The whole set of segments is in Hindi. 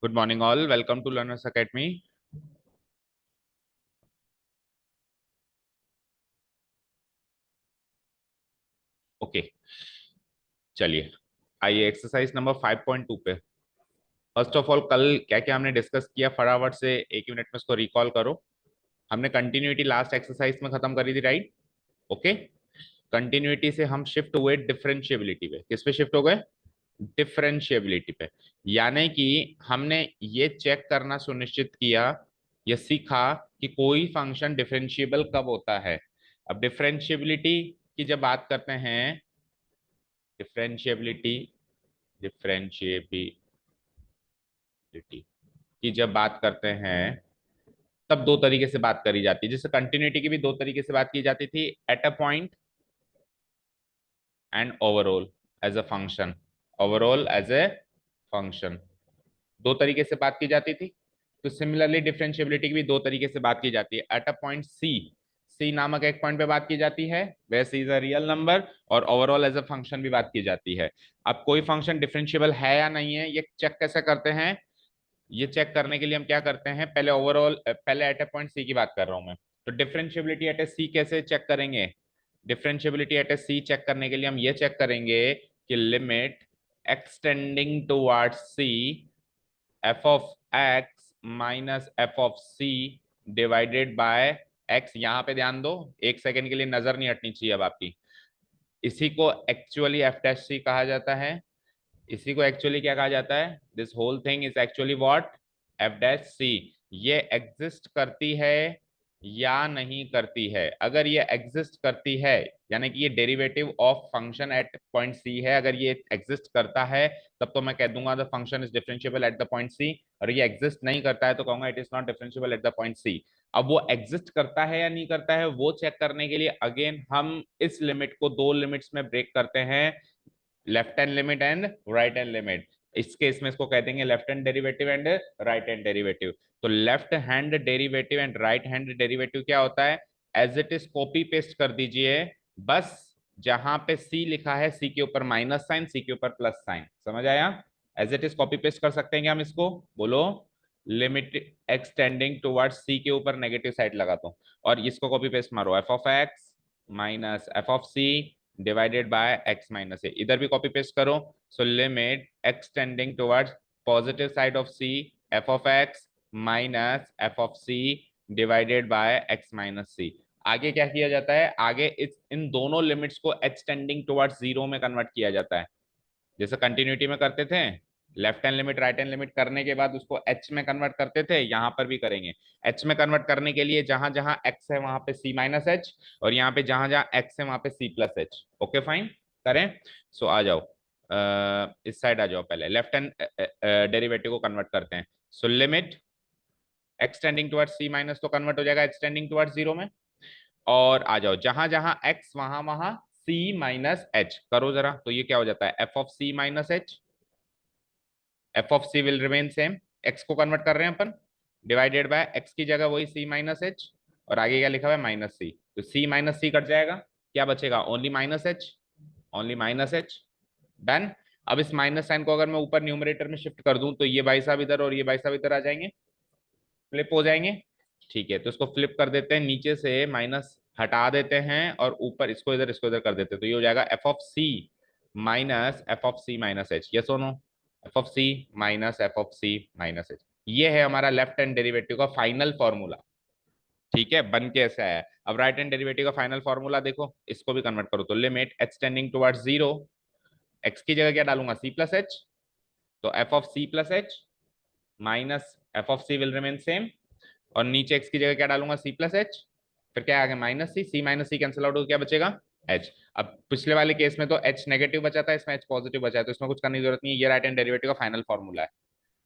Good morning, all. Welcome to Learners Academy. Okay, चलिए आइए एक्सरसाइज नंबर 5.2 पे। फर्स्ट ऑफ ऑल, कल क्या क्या हमने डिस्कस किया फटाफट से एक मिनट में उसको रिकॉल करो। हमने कंटिन्यूटी लास्ट एक्सरसाइज में खत्म करी थी, राइट? ओके, कंटिन्यूटी से हम शिफ्ट हुए डिफरेंशिएबिलिटी पे। किस पे शिफ्ट हो गए? डिफरेंशिएबिलिटी पे। यानी कि हमने ये चेक करना सुनिश्चित किया या सीखा कि कोई फंक्शन डिफरेंशिएबल कब होता है। अब डिफरेंशिएबिलिटी की जब बात करते हैं, डिफरेंशिएबिलिटी डिफरेंशिएबिलिटी की जब बात करते हैं, तब दो तरीके से बात करी जाती है। जैसे कंटिन्यूटी की भी दो तरीके से बात की जाती थी, at a point and overall as a function. Overall as a function, दो तरीके से बात की जाती थी। तो सिमिलरली डिफरेंशिएबिलिटी की भी दो तरीके से बात की जाती है। एट अ पॉइंट सी, सी नामक एक पॉइंट पे बात की जाती है, वह सी इज अ रियल नंबर, और ओवरऑल एज अ फंक्शन भी बात की जाती है। अब कोई फंक्शन डिफरेंशिएबल है या नहीं है, ये चेक कैसे करते हैं? ये चेक करने के लिए हम क्या करते हैं, पहले ओवरऑल, पहले एट ए पॉइंट सी की बात कर रहा हूं मैं। तो डिफरेंशिएबिलिटी एट ए सी कैसे चेक करेंगे? Differentiability at a c check करने के लिए हम ये चेक करेंगे कि limit extending towards c f of x minus f of c divided by x. यहां पे ध्यान दो, एक सेकंड के लिए नजर नहीं हटनी चाहिए अब आपकी। इसी को एक्चुअली एफ डैश सी कहा जाता है। इसी को एक्चुअली क्या कहा जाता है? This whole thing is actually what? F dash c. ये एग्जिस्ट करती है या नहीं करती है? अगर ये एग्जिस्ट करती है, यानी कि ये derivative of function at point c है, अगर ये एग्जिस्ट करता है, तब तो मैं कह दूंगा the function is differentiable at the point c. और ये एग्जिस्ट नहीं करता है तो कहूंगा it is not differentiable at the point c. अब वो एग्जिस्ट करता है या नहीं करता है, वो चेक करने के लिए अगेन हम इस लिमिट को दो लिमिट्स में ब्रेक करते हैं, left hand limit and right hand limit. इस केस में इसको कह देंगे left hand derivative and right hand derivative. तो left hand derivative and right hand derivative क्या होता है? As it is copy paste कर दीजिए, बस जहां पे सी लिखा है, सी के ऊपर माइनस साइन, सी के ऊपर प्लस साइन। समझ आया? As it is copy paste कर सकते हैं क्या हम इसको? बोलो। लिमिट एक्सटेंडिंग टुवर्ड्स सी के ऊपर नेगेटिव साइड लगाता हूं, और इसको कॉपी पेस्ट मारो, f of x minus f of c divided by x minus a. इधर भी कॉपी पेस्ट करो। So limit extending towards positive side of c, f of x minus f of c divided by x minus c. आगे क्या किया जाता है? आगे इस इन दोनों लिमिट्स को एक्सटेंडिंग टुवर्ड्स जीरो में कन्वर्ट किया जाता है, जैसे कंटिन्यूटी में करते थे। Left hand limit right hand limit करने के बाद उसको एच में कन्वर्ट करते थे, यहां पर भी करेंगे। एच में कन्वर्ट करने के लिए जहां जहां एक्स है वहां पे सी माइनस एच, और यहाँ पे जहां जहां एक्स है वहां पे c plus h. Okay fine, करें। सो आ जाओ, इस साइड आ जाओ, पहले लेफ्ट हैंड डेरिवेटिव को कन्वर्ट करते हैं। So limit extending towards c minus तो कन्वर्ट हो जाएगा एक्सटेंडिंग टुवर्ड्स जीरो में। और आ जाओ जहां जहां एक्स वहां वहां सी माइनस एच करो जरा, तो ये क्या हो जाता है? F of c minus h. F of c will remain same, x को कन्वर्ट कर रहे हैं अपन, डिवाइडेड बाय एक्स की जगह वही सी माइनस एच, और आगे क्या लिखा हुआ है? माइनस सी। तो सी माइनस सी कट जाएगा, क्या बचेगा? Only minus H, only minus H. Done. अब इस माइनस साइन को अगर मैं ऊपर न्यूमरेटर में शिफ्ट कर दूं, तो ये भाई साहब इधर और ये भाई साहब इधर आ जाएंगे, फ्लिप हो जाएंगे। ठीक है, तो इसको फ्लिप कर देते हैं, नीचे से माइनस हटा देते हैं और ऊपर इसको इधर कर देते हैं, तो ये हो जाएगा f of c minus f of c minus h. ये सोनो, f of c minus f of c minus h. ये है हमारा लेफ्ट हैंड डेरिवेटिव का फाइनल फॉर्मूला। ठीक है, बन के ऐसा है। अब राइट हैंड डेरिवेटिव का फाइनल फॉर्मूला देखो, इसको भी कन्वर्ट करो। तो limit x tending towards zero, x की जगह क्या डालूंगा? सी प्लस एच, तो f of c plus H minus f of c will remain same, और नीचे एक्स की जगह क्या डालूंगा? सी प्लस एच, फिर क्या आ गया? माइनस सी, सी माइनस सी कैंसिल आउट हो, क्या बचेगा? एच। अब पिछले वाले केस में तो एच नेगेटिव बचा था, इसमें एच पॉजिटिव बचा है, तो इसमें कुछ करने की जरूरत नहीं है। ये राइट हैंड डेरिवेटिव का फाइनल फॉर्मूला है,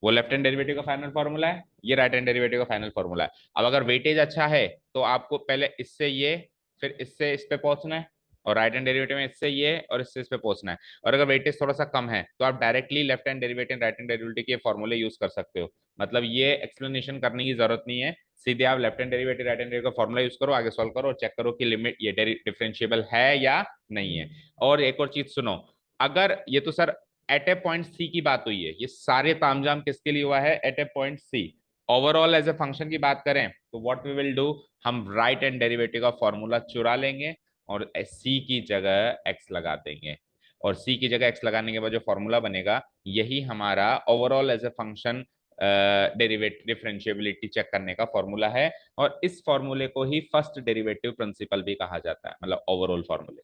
वो लेफ्ट हैंड डेरिवेटिव का फाइनल फॉर्मूला है, ये राइट हैंड डेरिवेटिव का फाइनल फॉर्मूला है। अब अगर वेटेज अच्छा है तो आपको पहले इससे ये, फिर इससे इस पे पहुंचना है, और राइट हैंड डेरिवेटिव में इससे ये और इससे इस पे पहुंचना है। और अगर वेटेज थोड़ा सा कम है तो आप directly left hand derivative right hand derivative के फॉर्मूले यूज कर सकते हो। मतलब ये एक्सप्लेनेशन करने की जरूरत नहीं है, सीधे आप left hand derivative right hand derivative का फॉर्मूला यूज करो, आगे सॉल्व करो और चेक करो कि लिमिट ये डिफरेंशिएबल है या नहीं है। और एक और चीज सुनो, अगर ये तो सर एट ए पॉइंट सी की बात हुई है, ये सारे तामझाम किसके लिए हुआ है? At a point c. Overall as a function की बात करें तो व्हाट वी विल डू, हम राइट एंड डेरिवेटिव का फॉर्मूला चुरा लेंगे और सी की जगह एक्स लगा देंगे, और सी की जगह एक्स लगाने के बाद जो फॉर्मूला बनेगा यही हमारा overall as a function derivative differentiability check करने का फॉर्मूला है। और इस फॉर्मूले को ही फर्स्ट डेरिवेटिव प्रिंसिपल भी कहा जाता है, मतलब ओवरऑल फॉर्मूले।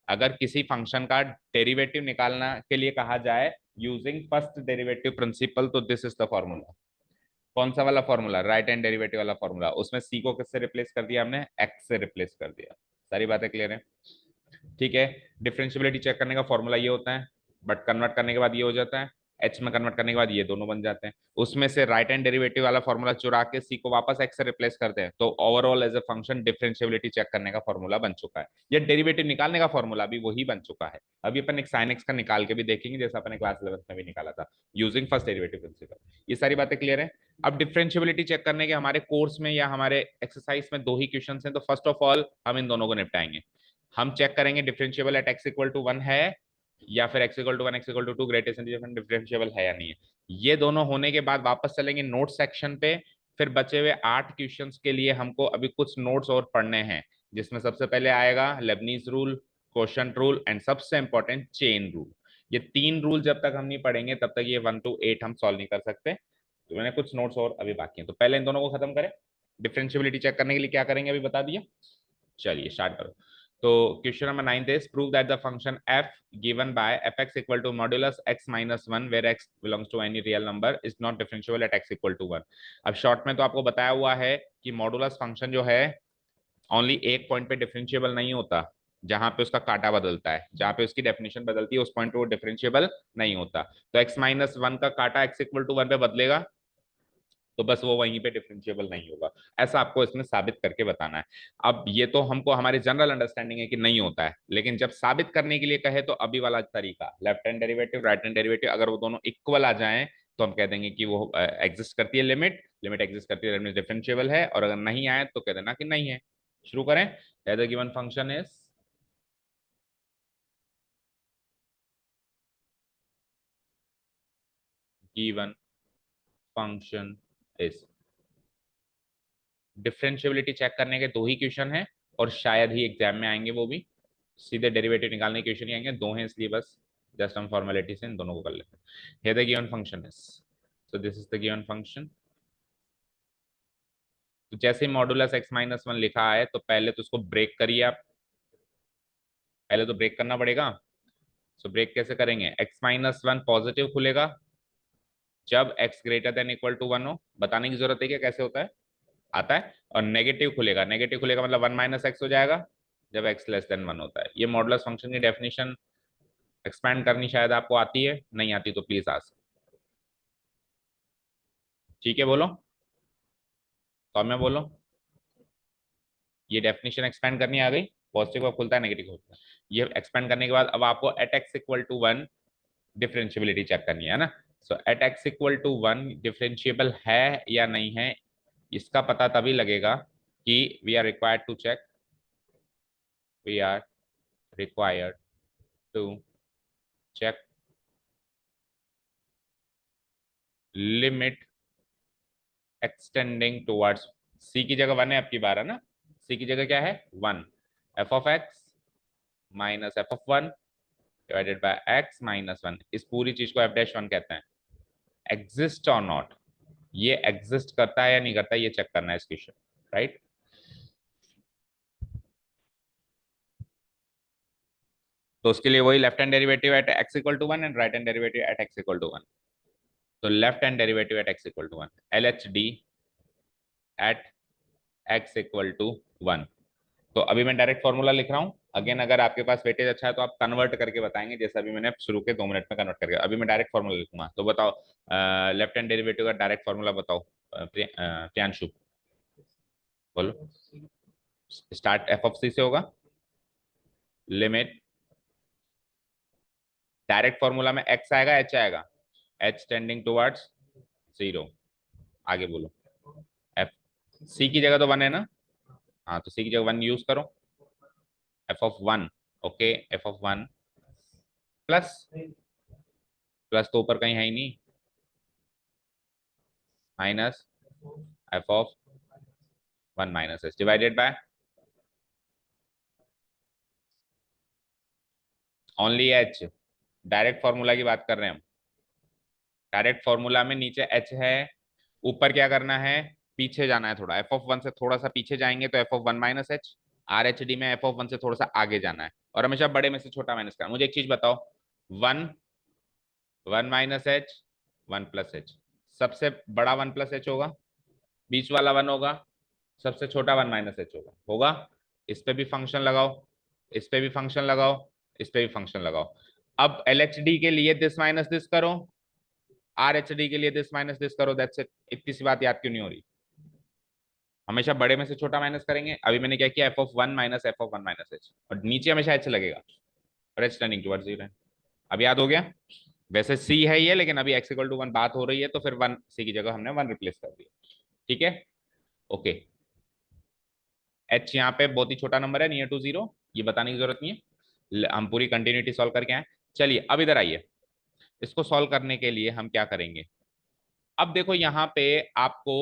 अगर किसी फंक्शन का डेरिवेटिव निकालना के लिए कहा जाए यूजिंग फर्स्ट डेरिवेटिव प्रिंसिपल, तो दिस इज द फॉर्मूला। कौन सा वाला फॉर्मूला? राइट हैंड डेरिवेटिव वाला फॉर्मूला। उसमें सी को किससे रिप्लेस कर दिया हमने? एक्स से रिप्लेस कर दिया। सारी बातें क्लियर है? ठीक है। डिफरेंशियबिलिटी चेक करने का फॉर्मूला ये होता है, बट कन्वर्ट करने के बाद ये हो जाता है, एच में कन्वर्ट करने के बाद ये दोनों बन जाते हैं। उसमें से राइट हैंड डेरिवेटिव वाला फॉर्मूला चुरा के सी को वापस एक्स से रिप्लेस करते हैं, तो overall as a function differentiability check करने का फॉर्मूला बन चुका है। ये डेरिवेटिव निकालने का फॉर्मूला भी वही बन चुका है। अभी अपन एक साइन एक्स का निकाल के भी देखेंगे, जैसा अपने क्लास 11 में भी निकाला था यूजिंग फर्स्ट डेरिवेटिव प्रिंसिपल। ये सारी बातें क्लियर है? अब डिफरेंशियबिलिटी चेक करने के हमारे कोर्स में या हमारे एक्सरसाइज में दो ही क्वेश्चन हैं, तो फर्स्ट ऑफ ऑल हम इन दोनों को निपटाएंगे। हम चेक करेंगे differentiable at x equal to 1 है, या फिर x equal to 1 x equal to 2 greatest differentiable है या नहीं है। ये दोनों होने के बाद वापस चलेंगे नोट सेक्शन पे। फिर बचे हुए 8 क्वेश्चंस के लिए हमको अभी कुछ नोट्स और पढ़ने हैं, जिसमें सबसे पहले आएगा Lebanese rule, quotient rule and सबसे इंपॉर्टेंट चेन रूल। ये 3 रूल जब तक हम नहीं पढ़ेंगे तब तक ये 1 to 8 हम सॉल्व नहीं कर सकते। तो मैंने कुछ नोट्स और अभी बाकी हैं, तो पहले इन दोनों को खत्म करें। डिफरेंशियबिलिटी चेक करने के लिए क्या करेंगे अभी बता दिया। चलिए स्टार्ट करो। तो question number 9 is prove that the function f given by fx equal to modulus x minus 1 where x belongs to any real number is not differentiable at x equal to 1। अब शॉर्ट में तो आपको बताया हुआ है कि मॉडुलस फंक्शन जो है ओनली एक पॉइंट पे डिफरेंशिएबल नहीं होता, जहां पे उसका काटा बदलता है, जहां पे उसकी डेफिनेशन बदलती है उस पॉइंट पे वो डिफरेंशिएबल नहीं होता। तो x माइनस 1 का काटा x इक्वल टू 1 पे बदलेगा तो बस वो वहीं पे डिफरेंशिएबल नहीं होगा। ऐसा आपको इसमें साबित करके बताना है। अब ये तो हमको हमारी जनरल अंडरस्टैंडिंग है कि नहीं होता है, लेकिन जब साबित करने के लिए कहे तो अभी वाला तरीका left hand derivative right hand derivative अगर वो दोनों इक्वल आ जाएं तो हम कह देंगे कि वो एग्जिस्ट करती है, लिमिट लिमिट एग्जिस्ट करती है, लिमिट डिफरेंशिएबल है। और अगर नहीं आए तो कह देना कि नहीं है। शुरू करें। The given function is given function is. Differentiability check करने के दो ही क्वेश्चन हैं और शायद ही एग्जाम में आएंगे, वो भी सीधे डेरिवेटिव निकालने के क्वेश्चन ही आएंगे। दो हैं इसलिए बस जस्ट हम फॉर्मेलिटी से इन दोनों को कर लेते हैं। Here the given function is, so this is the given function. तो जैसे मॉडुलस x माइनस 1 लिखा है तो पहले तो उसको ब्रेक करिए आप, पहले तो ब्रेक करना पड़ेगा। सो ब्रेक कैसे करेंगे? x माइनस 1 पॉजिटिव खुलेगा जब x greater than equal to 1 हो। बताने की जरूरत है क्या कैसे होता है? आता है। और नेगेटिव खुलेगा मतलब 1 माइनस एक्स हो जाएगा जब x लेस देन 1 होता है। ये मॉडुलस फंक्शन की डेफिनेशन एक्सपैंड करनी शायद आपको आती है, नहीं आती तो प्लीज आस्क। ठीक है बोलो, तो मैं बोलो। ये डेफिनेशन एक्सपैंड करनी आ गई। पॉजिटिव का खुलता है, नेगेटिव का खुलता है। ये एक्सपैंड करने के बाद अब आपको at x equal to 1 differentiability check करनी है ना। So at x equal to 1 differentiable है या नहीं है, इसका पता तभी लगेगा कि we are required to check, we are required to check limit extending towards. C की जगह 1 है, आपकी बार है ना। सी की जगह क्या है? 1। F of x minus f of 1 divided by x minus 1। इस पूरी चीज को एफ डैश 1 कहते हैं। एग्जिस्ट और नॉट, ये एग्जिस्ट करता है या नहीं करता है ये चेक करना है इस क्वेश्चन, राइट। तो उसके लिए वही left hand derivative at x equal to 1 and right hand derivative at x equal to 1। तो left hand derivative at x equal to 1 L H D at x equal to 1। तो अभी मैं डायरेक्ट फॉर्मूला लिख रहा हूँ। अगेन अगर आपके पास वेटेज अच्छा है तो आप कन्वर्ट करके बताएंगे, जैसे अभी मैंने शुरू के 2 मिनट में कन्वर्ट करके। अभी मैं डायरेक्ट फॉर्मूला लिखूंगा, तो बताओ लेफ्ट हैंड डेरिवेटिव का डायरेक्ट फॉर्मूला बताओ। प्रियांशु बोलो। स्टार्ट एफ ऑफ सी से होगा। लिमिट डायरेक्ट फॉर्मूला में एक्स आएगा एच आएगा? H tending towards 0। आगे बोलो। एफ सी की जगह तो 1 है ना। हाँ तो सी की जगह 1 यूज करो। F of 1, okay, F of 1 plus plus तो ऊपर कहीं है ही नहीं, minus f of one minus H divided by only H. Direct formula की बात कर रहे हैं हम। डायरेक्ट फॉर्मूला में नीचे एच है, ऊपर क्या करना है, पीछे जाना है थोड़ा, एफ ऑफ वन से थोड़ा सा पीछे जाएंगे तो f of one minus H. Are H D में एफ ऑफ वन से थोड़ा सा आगे जाना है और हमेशा बड़े में से छोटा माइनस करना। मुझे एक चीज बताओ, one, one minus H, one plus H, सबसे बड़ा वन प्लस एच होगा, बीच वाला वन होगा, सबसे छोटा वन माइनस एच होगा होगा। इस पे भी फंक्शन लगाओ, इस पे भी फंक्शन लगाओ, इस पे भी फंक्शन लगाओ। अब एल एच डी के लिए दिस माइनस दिस करो, आर एच डी के लिए दिस माइनस दिस करो, दैट्स इट। इतनी सी बात याद क्यों नहीं हो रही? हमेशा बड़े में से छोटा माइनस करेंगे। अभी मैंने क्या किया, F of one minus f of one minus h, और नीचे हमेशा एच लगेगा और एच टर्निंग टुवर्ड्स जीरो है। अब याद हो गया? वैसे सी है ये, लेकिन अभी एक्स इक्वल टू वन बात हो रही है तो फिर वन सी की जगह हमने वन रिप्लेस कर दिया। ठीक है, ओके। एच यहाँ पे बहुत ही छोटा नंबर है, नियर टू जीरो, ये बताने की जरूरत नहीं है, हम पूरी कंटिन्यूटी सॉल्व करके आए। चलिए अब इधर आइए, इसको सॉल्व करने के लिए हम क्या करेंगे। अब देखो यहाँ पे आपको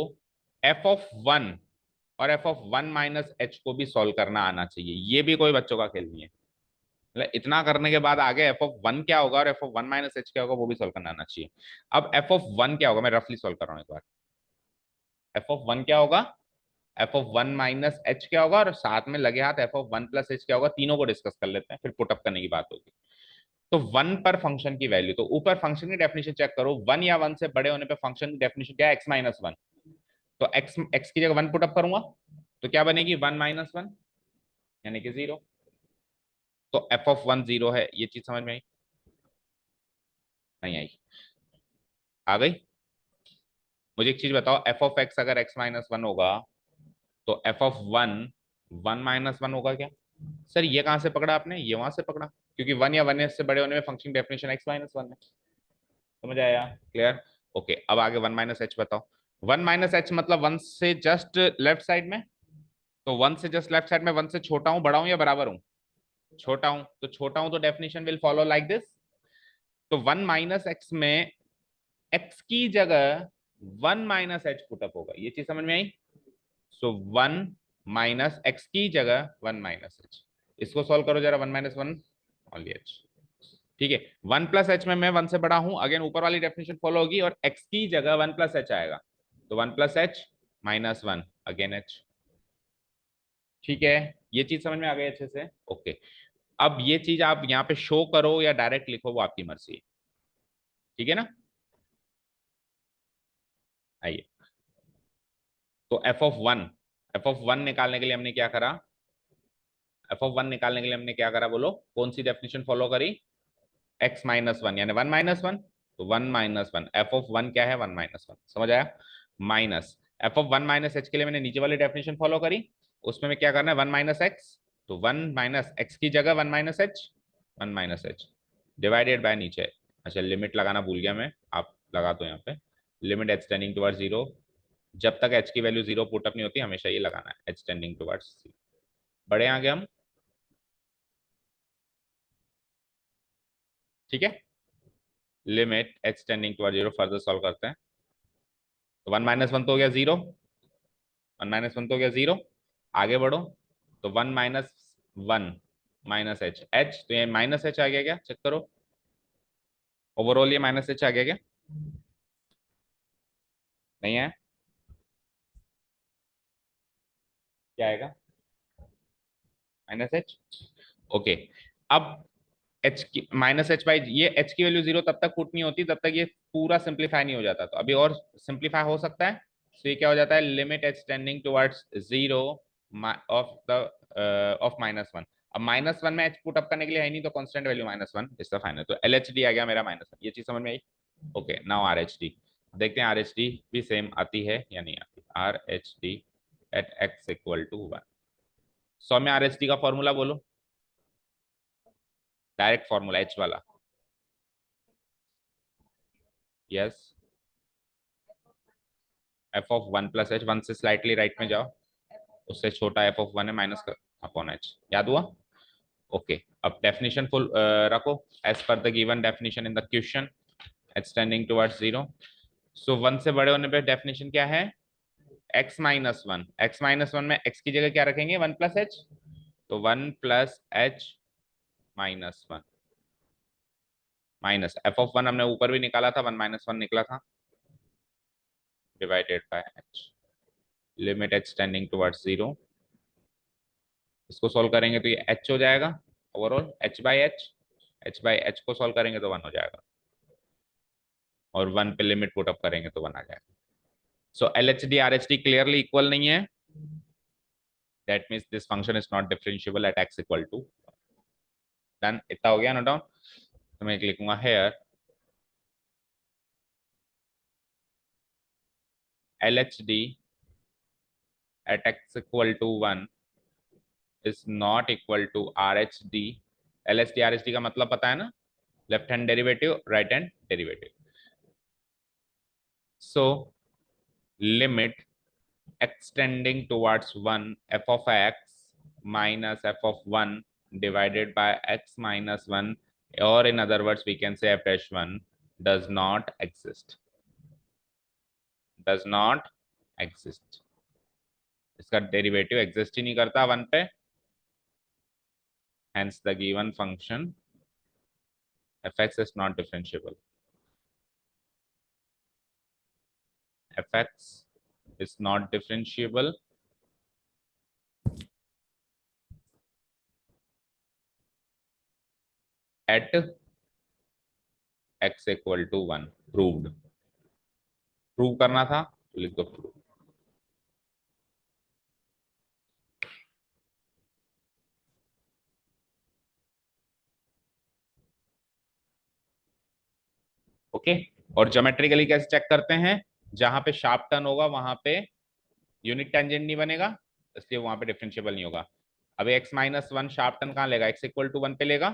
एफ ऑफ वन और f of one minus H को भी सॉल्व करना आना चाहिए, ये भी कोई बच्चों का खेल नहीं है। मतलब इतना करने के बाद आगे एफ ऑफ वन क्या होगा और f of one minus H क्या होगा वो भी सॉल्व करना आना चाहिए। अब एफ ऑफ वन क्या होगा, मैं रफली सॉल्व कर रहा हूँ एक बार। एफ ऑफ वन क्या होगा, F of one minus H क्या होगा, और साथ में लगे हाथ F of one plus h क्या होगा, तीनों को डिस्कस कर लेते हैं, फिर पुटअप करने की बात होगी। तो वन पर फंक्शन की वैल्यू, तो ऊपर फंक्शन की डेफिनेशन चेक करो, वन या वन से बड़े होने पर फंक्शन की डेफिनेशन क्या है, एक्स माइनस वन। तो एक्स एक्स की जगह वन पुटअप करूंगा तो क्या बनेगी, वन माइनस वन, यानी कि जीरो। तो एफ ऑफ वन जीरो है, ये चीज समझ में आई? नहीं आई? आ गई? मुझे एक चीज बताओ, एफ ऑफ एक्स अगर एक्स माइनस वन होगा तो f of one one minus one होगा क्या? सर ये कहां से पकड़ा आपने, ये वहां से पकड़ा, क्योंकि वन या वन से बड़े होने में function definition x minus one है। समझ आया? क्लियर? ओके, अब आगे वन माइनस एच बताओ। वन माइनस एच मतलब वन से जस्ट लेफ्ट साइड में, तो वन से जस्ट लेफ्ट साइड में वन से छोटा हूं, बड़ा हूं या बराबर हूं? छोटा हूं, तो छोटा हूं तो definition will follow like this. तो वन माइनस एक्स में एक्स की जगह वन माइनस एच पुटअप होगा, ये चीज समझ में आई? सो वन माइनस एक्स की जगह वन माइनस एच, इसको सॉल्व करो जरा, one minus one only H. ठीक है, वन प्लस एच में मैं वन से बड़ा हूं, अगेन ऊपर वाली डेफिनेशन फॉलो होगी और एक्स की जगह वन प्लस एच आएगा, तो one plus H minus one again H. ठीक है, ये चीज समझ में आ गई अच्छे से? ओके। अब ये चीज आप यहाँ पे शो करो या डायरेक्ट लिखो, वो आपकी मर्जी है। ठीक है ना? आइए, तो f of one, F of one निकालने के लिए हमने क्या करा, एफ ऑफ वन निकालने के लिए हमने क्या करा, बोलो कौन सी डेफिनेशन फॉलो करी, एक्स माइनस वन यानी वन माइनस वन, तो one minus one, F of one क्या है, वन माइनस वन, समझ आया? Minus f of one minus H के लिए मैंने नीचे वाली डेफिनेशन फॉलो करी, उसमें मैं क्या करना है, वन माइनस एक्स, तो वन माइनस एक्स की जगह one minus H, one minus H divided by नीचे। अच्छा, लिमिट लगाना भूल गया मैं, आप लगा दो यहाँ पे, limit h tending towards zero, जब तक एच की वैल्यू जीरो पुटअप नहीं होती हमेशा ये लगाना है, एच टेंडिंग टुवर्ड्स। बड़े आगे हम, ठीक है, limit h tending towards zero further solve करते हैं। तो वन माइनस वन तो हो गया जीरो, वन माइनस वन तो हो गया जीरो, आगे बढ़ो, तो one minus one minus H, H तो ये माइनस एच आ गया क्या, चेक करो, ओवरऑल ये माइनस एच आ गया क्या? नहीं है? क्या आएगा, माइनस एच। ओके, अब एच की माइनस एच बाई, ये एच की वैल्यू जीरो तब तक पुट नहीं होती तब तक ये पूरा सिंप्लीफाई नहीं हो जाता, तो अभी और सिंप्लीफाई हो सकता है। तो ये क्या हो जाता है, limit h tending towards zero of the of minus one. अब माइनस वन में एच पुट अप करने के लिए है नहीं, तो कांस्टेंट वैल्यू माइनस वन इसका फाइनल, तो एल एच डी आ गया मेरा माइनस वन, ये चीज समझ में आई? Okay, now R H D देखते हैं, आर एच डी भी सेम आती है या नहीं आती। R H D at x equal to one, सौ में आर एच डी का फॉर्मूला बोलो, डायरेक्ट फॉर्मूला एच वाला। Yes, f of one plus h, one से स्लाइटली राइट में जाओ, उससे छोटा एफ ऑफ वन है माइनस अपॉन एच, याद हुआ? ओके, अब डेफिनेशन फुल रखो as per the given definition in the question. h tending towards 0। So 1 से बड़े होने पे डेफिनेशन क्या है, x minus one. X minus one में x की जगह क्या रखेंगे, 1 प्लस एच, तो 1 plus H minus one, minus f of one हमने ऊपर भी निकाला था, 1 माइनस वन निकला था, divided by H, limit h tending towards 0। इसको सॉल्व करेंगे तो ये h हो जाएगा overall, h by H, h by H को सॉल्व करेंगे तो 1 हो जाएगा, और 1 पे लिमिट पुट अप करेंगे तो 1 आ जाएगा। So L H D R H D clearly equal नहीं है, that means this function is not differentiable at x equal to. Done, इतना हो गया नोट डाउन। तो मैं लिखूंगा here L H D at x equal to 1 is not equal to R H D. L H D R H D का मतलब पता है ना, left hand derivative, right hand derivative. So limit x tending towards 1 f of x minus f of 1 divided by x minus 1, or in other words we can say f dash 1 does not exist, does not exist। इसका डेरिवेटिव एग्जिस्ट ही नहीं करता 1 पे, hence the given function fx is not differentiable, fx is not differentiable at x equal to 1। Proved, prove करना था तो लिख दो प्रूव। ओके, और ज्योमेट्रिकली कैसे चेक करते हैं, जहां पे शार्प टर्न होगा वहां पे यूनिट टेंजेंट नहीं बनेगा, इसलिए वहां पे डिफरेंशिएबल नहीं होगा। अभी x minus one sharp turn कहाँ लेगा, x इक्वल टू 1 पे लेगा,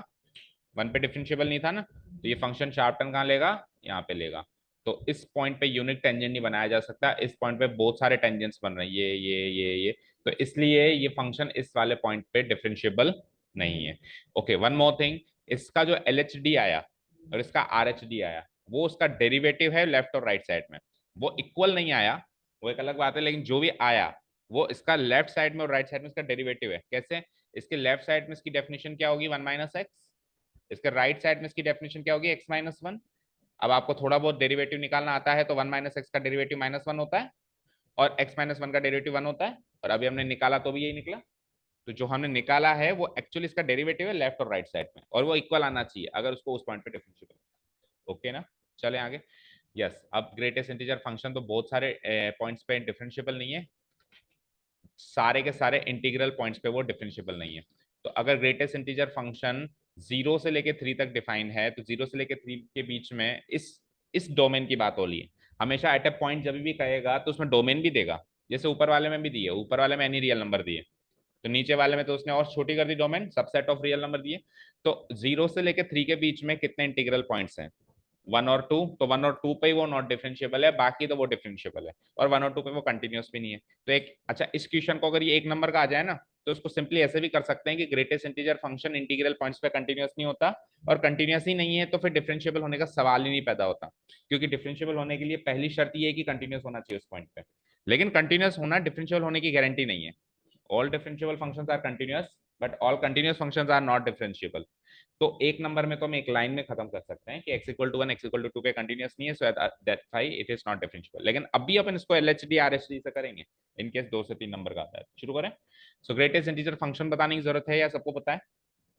1 पे डिफरेंशिएबल नहीं था ना, तो ये फंक्शन शार्प टर्न कहाँ लेगा, यहाँ पे लेगा। तो इस पॉइंट पे यूनिट टेंजेंट नहीं बनाया जा सकता, इस पॉइंट पे बहुत सारे टेंजेंट्स बन रहे हैं, ये, तो इसलिए ये फंक्शन इस वाले पॉइंट पे डिफरेंशिएबल नहीं है। ओके, वन मोर थिंग, इसका जो एल एच डी आया और इसका आर एच डी आया, वो उसका डेरिवेटिव है लेफ्ट और राइट साइड में, वो इक्वल नहीं आया, वो एक अलग बात है, लेकिन जो भी आया वो इसका लेफ्ट साइड में और राइट साइड में इसका डेरिवेटिव है। कैसे, इसके लेफ्ट साइड में इसकी डेफिनेशन क्या होगी, 1 माइनस एक्स, इसके राइट साइड में इसकी डेफिनेशन क्या होगी, x माइनस वन। अब आपको थोड़ा बहुत डेरिवेटिव निकालना आता है तो 1 माइनस एक्स का डेरिवेटिव माइनस वन होता है, और x माइनस वन का डेरिवेटिव 1 होता है, और अभी हमने निकाला तो भी यही निकला। तो जो हमने निकाला है वो एक्चुअली इसका डेरिवेटिव है लेफ्ट और राइट साइड में, और वो इक्वल आना चाहिए अगर उसको उस पॉइंट पे डिफरेंशिएबल। ओके ना, चले आगे। यस, अब ग्रेटेस्ट इंटीजर फंक्शन तो बहुत सारे पॉइंट्स पे डिफरेंशिएबल नहीं है, सारे के सारे इंटीग्रल पॉइंट्स पे वो डिफरेंशिएबल नहीं है। तो अगर ग्रेटेस्ट इंटीजर फंक्शन 0 से लेके 3 तक डिफाइन है, तो 0 से लेके 3 के बीच में इस डोमेन की बात हो रही है। हमेशा एट ए पॉइंट जब भी कहेगा तो उसमें डोमेन भी देगा, जैसे ऊपर वाले में भी दिए, ऊपर वाले में एनी रियल नंबर दिए, तो नीचे वाले में तो उसने और छोटी कर दी domain, subset of real number दिए। तो 0 से लेके 3 के बीच में कितने इंटीग्रल पॉइंट्स हैं, 1 और 2, तो 1 और 2 पे ही वो नॉट डिफरेंशिएबल है, बाकी तो वो डिफरेंशिएबल है, और 1 और 2 पे वो कंटिन्यूस भी नहीं है। तो एक अच्छा, इस क्वेश्चन को अगर ये एक नंबर का आ जाए ना, तो उसको सिंपली ऐसे भी कर सकते हैं कि greatest integer function integral points पे कंटिन्यूस नहीं होता, और कंटिन्यूस ही नहीं है तो फिर डिफरेंशिएबल होने का सवाल ही नहीं पैदा होता, क्योंकि डिफरेंशिएबल होने के लिए पहली शर्त ये है कि कंटिन्यूस होना चाहिए उस पॉइंट पे। लेकिन कंटिन्यूस होना डिफरेंशिएबल होने की गारंटी नहीं है। All differentiable functions are continuous, but all continuous functions are not differentiable. तो एक नंबर में तो हम एक लाइन में खत्म कर सकते हैं कि x equal to 1 x equal to 2 पे कंटिन्यूस नहीं है, so that's why it is not differentiable. लेकिन अभी अपन इसको L H D R H D से करेंगे, इन केस 2 से 3 नंबर का आता है। शुरू करें। सो ग्रेटेस्ट इंटीजर फंक्शन बताने की जरूरत है या सबको पता है,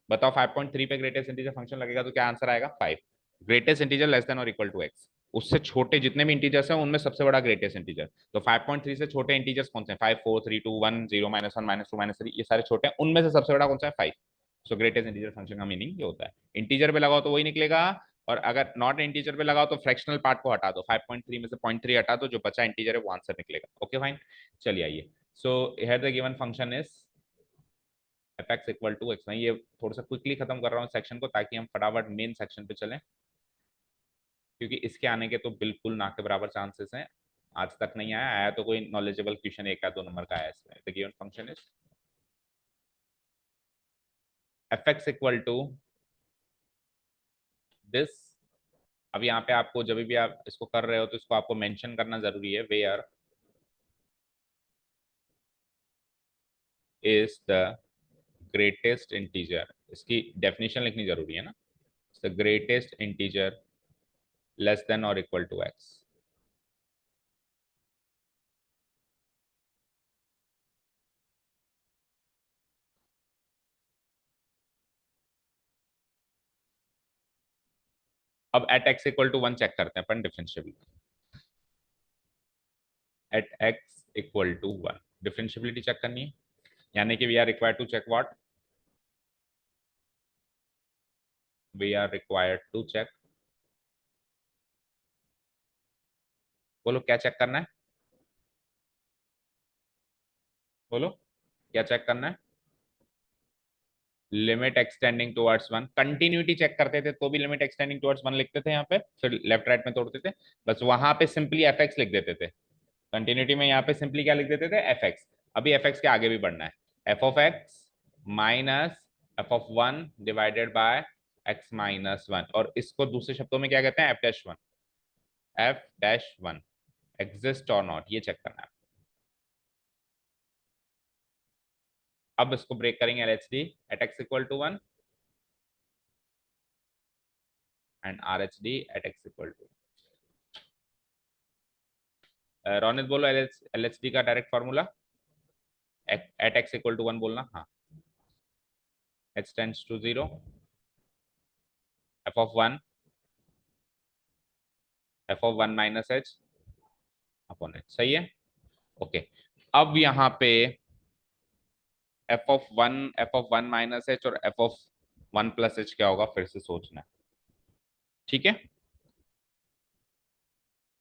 बताओ। 5.3 पे ग्रेटेस्ट इंटीजर फंक्शन लगेगा तो क्या आंसर आएगा, 5। ग्रेटेस्ट इंटीजर लेस देन और इक्वल टू एक्स, उससे छोटे जितने भी इंटीजर्स हैं उनमें सबसे बड़ा ग्रेटेस्ट इंटीजर। तो 5.3 से छोटे इंटीजर्स कौन से हैं, 5 4 3 2 1 0 -1 -2 -3, ये सारे छोटे हैं, उनमें से सबसे बड़ा कौन सा है, 5। सो ग्रेटेस्ट इंटीजर फंक्शन का मीनिंग ये होता है। इंटीजर पे लगाओ तो वही निकलेगा, और अगर नॉट इंटीजर पे लगाओ तो फ्रैक्शनल पार्ट को हटा दो, 5.3 में से 0.3 हटा दो, जो बचा इंटीजर है वो आंसर निकलेगा। ओके फाइन, चलिए आइए। So here the given function is f x equal to x. मैं ये थोड़ा सा क्विकली खत्म कर रहा हूँ सेक्शन को, ताकि हम फटाफट मेन सेक्शन पे चलें, क्योंकि इसके आने के तो बिल्कुल ना के बराबर चांसेस हैं। आज तक नहीं आया, आया तो कोई नॉलेजेबल क्वेश्चन 1 या 2 नंबर का आया इसमें। The given function is f x equal to this अब यहाँ पे आपको जब भी आप इसको कर रहे हो तो इसको आपको मेंशन करना जरूरी है, where is the greatest integer, इसकी डेफिनेशन लिखनी जरूरी है ना, the greatest integer less than और इक्वल टू एक्स। अब at x equal to 1 check करते हैं अपन differentiability, at x equal to 1 differentiability check करनी है, यानी कि we are required to check what, we are required to check, बोलो क्या चेक करना है, बोलो क्या चेक करना है, limit extending towards 1, continuity check करते थे तो भी लिमिट एक्सटेंडिंग टुवर्ड्स 1 लिखते थे यहाँ पे, फिर लेफ्ट राइट में तोड़ते थे, बस वहां पे सिंपली एफ एक्स लिख देते थे, कंटिन्यूटी में यहाँ पे सिंपली क्या लिख देते थे, एफ एक्स। अभी एफ एक्स के आगे भी बढ़ना है, f of x minus f of 1 divided by x minus 1, और इसको दूसरे शब्दों में क्या कहते हैं, f dash 1, f dash 1 exist और नॉट, ये चेक करना है। अब इसको ब्रेक करेंगे, L H D at x equal to 1 and R H D at x equal to, Ronit बोलो एल एच डी का direct formula, at x equal to 1 बोलना, हाँ, h tends to 0, f of 1, f of 1 minus h upon h, सही है, ओके। अब यहाँ पे f of one minus h और एफ ऑफ 1 प्लस एच क्या होगा, फिर से सोचना है, ठीक है,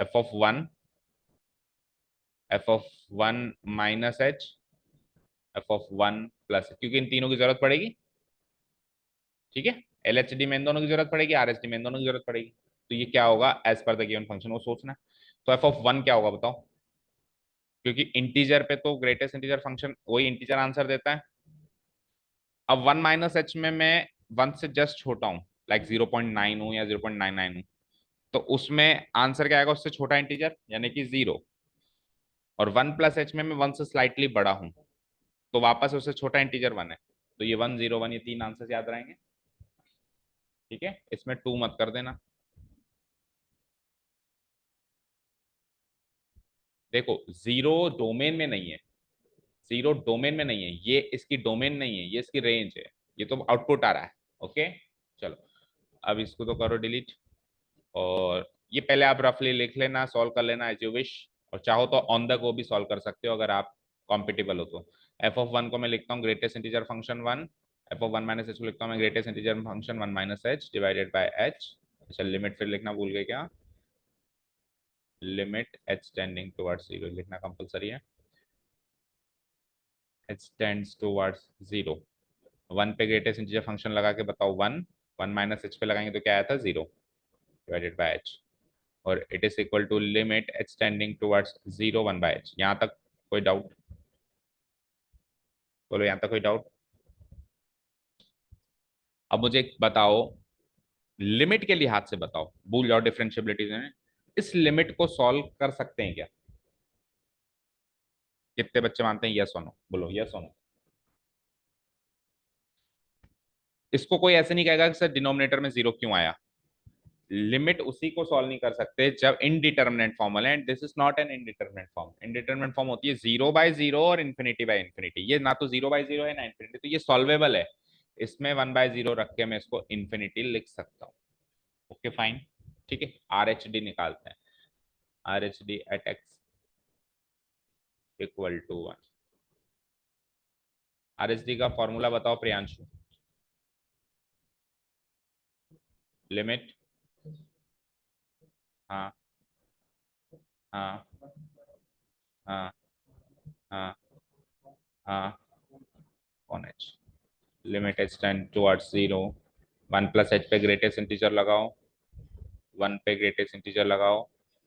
f of 1, f of 1 minus h, f of 1 plus, क्योंकि इन तीनों की जरूरत पड़ेगी, ठीक है, एल एच डी में इन दोनों की जरूरत पड़ेगी, आर एच डी में इन दोनों की जरूरत पड़ेगी, तो ये क्या होगा as per the given function, वो सोचना है। तो एफ ऑफ 1 क्या होगा बताओ, क्योंकि इंटीजर पे तो ग्रेटेस्ट इंटीजर फंक्शन वही इंटीजर आंसर देता है। अब 1 माइनस एच में मैं 1 से जस्ट छोटा हूँ, लाइक 0.9 हूँ या 0.99 हूँ, तो उसमें आंसर क्या आएगा, उससे छोटा इंटीजर यानी कि 0, और 1 प्लस एच में मैं 1 से स्लाइटली बड़ा हूँ, तो वापस उससे छोटा इंटीजर 1 है, तो ये 1 0 1 ये तीन आंसर याद रहेंगे, ठीक है, इसमें 2 मत कर देना। देखो जीरो डोमेन में नहीं है, जीरो डोमेन में नहीं है, ये इसकी डोमेन नहीं है, ये इसकी रेंज है, ये तो आउटपुट आ रहा है, ओके। चलो अब इसको तो करो डिलीट, और ये पहले आप रफली लिख लेना, सॉल्व कर लेना एज यू विश, और चाहो तो ऑन द गो भी सॉल्व कर सकते हो अगर आप कॉम्पिटेबल हो तो। एफ ऑफ 1 को मैं लिखता हूँ greatest integer function 1, f of 1 minus H को लिखता हूँ मैं greatest integer function 1 minus H divided by H. अच्छा लिमिट फिर लिखना भूल गए क्या, लिमिट एच टेंडिंग टुवर्ड्स 0 लिखना कंपलसरी है, एच टेंड्स टुवर्ड्स 0, 1 पे ग्रेटेस्ट इंटीजर फंक्शन लगा के बताओ 1, 1 माइनस एच पे लगाएंगे तो क्या आया था 0 डिवाइडेड बाय एच, और it is equal to limit h tending towards 0 1 by h. यहाँ तक कोई डाउट, बोलो यहाँ तक कोई डाउट। अब मुझे बताओ, लिमिट के लिहाज से बताओ, भूल जाओ डिफरेंशियबिलिटी में, इस लिमिट को सॉल्व कर सकते हैं क्या, कितने बच्चे मानते हैं, यस और नो, बोलो यस और नो। इसको कोई ऐसे नहीं कहेगा कि सर डिनोमिनेटर में 0 क्यों आया, लिमिट उसी को सॉल्व नहीं कर सकते जब इनडिटर्मिनेट फॉर्म है, and this is not an indeterminate form, indeterminate form होती है 0/0 और इन्फिनिटी बाय इन्फिनिटी, ये ना तो 0/0 है ना इन्फिनिटी, तो ये सॉल्वेबल है, इसमें 1/0 रख के मैं इसको इन्फिनिटी लिख सकता हूँ, ओके फाइन, ठीक है। आर एच डी निकालते हैं, R H D at x equal to 1, R H D का फॉर्मूला बताओ प्रियांशु, लिमिट, हाँ हाँ हाँ हाँ हाँ, on h, limit h tend towards 0, 1 plus h पे ग्रेटेस्ट इंटीजर लगाओ, 1 पे ग्रेटेस्ट इंटीजर लगाओ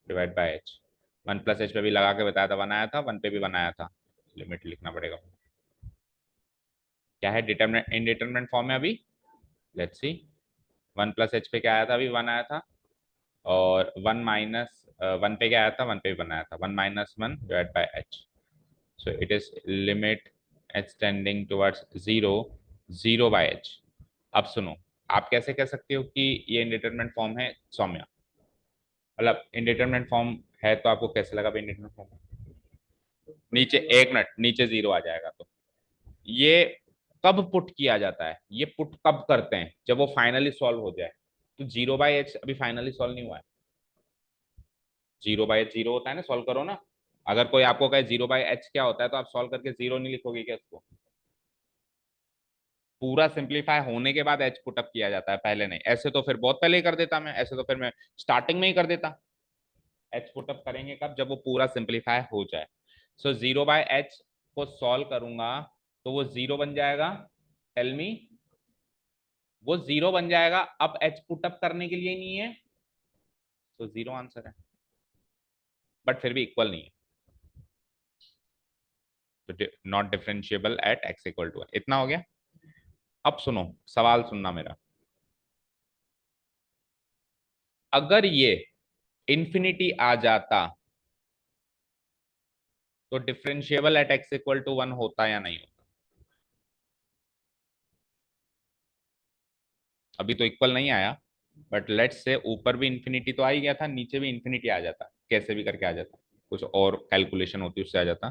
divide by h, 1 plus h पे भी लगा के बताया था 1 आया था, 1 पे भी 1 आया था, लिमिट लिखना पड़ेगा, क्या है डिटर्मिनेंट इनडिटरमिनेट फॉर्म में अभी, लेट्स सी, 1 प्लस एच पे क्या आया था, अभी 1 आया था, और 1 माइनस 1 पे क्या आया था, 1 पे भी बनाया था, 1 minus 1 divide by H. So it is limit h tending towards 0 0 by H. अब सुनो, आप कैसे कह सकते हो कि ये इंडिटरमिनेट फॉर्म है सौम्या? मतलब इंडिटरमिनेट फॉर्म है तो आपको कैसे लगा भाई इंडिटरमिनेट फॉर्म है? नीचे 1 मिनट, नीचे 0 आ जाएगा। तो ये कब पुट किया जाता है, ये पुट कब करते हैं? जब वो फाइनली सॉल्व हो जाए। तो 0 बाई एच अभी फाइनली सॉल्व नहीं हुआ है। 0 बाई एच 0 होता है ना, सॉल्व करो ना। अगर कोई आपको कहे 0 बाई एच क्या होता है, तो आप सॉल्व करके 0 नहीं लिखोगे क्या उसको? पूरा सिंप्लीफाई होने के बाद एच पुटअप किया जाता है, पहले नहीं। ऐसे तो फिर बहुत पहले ही कर देता मैं, ऐसे तो फिर मैं स्टार्टिंग में ही कर देता। एच पुटअप करेंगे कब? जब वो पूरा सिंप्लीफाई हो जाए। सो 0 बाई एच को सॉल्व करूंगा तो वो 0 बन जाएगा। टेल मी, वो 0 बन जाएगा। अब एच पुटअप करने के लिए नहीं है, तो 0 आंसर है। बट फिर भी इक्वल नहीं है, तो not differentiable at x equal to. इतना हो गया। अब सुनो, सवाल सुनना मेरा। अगर ये इंफिनिटी आ जाता तो differentiable at x equal to 1 होता या नहीं होता? अभी तो इक्वल नहीं आया, बट लेट्स से ऊपर भी इंफिनिटी तो आ ही गया था, नीचे भी इंफिनिटी आ जाता, कैसे भी करके आ जाता, कुछ और कैलकुलेशन होती उससे आ जाता।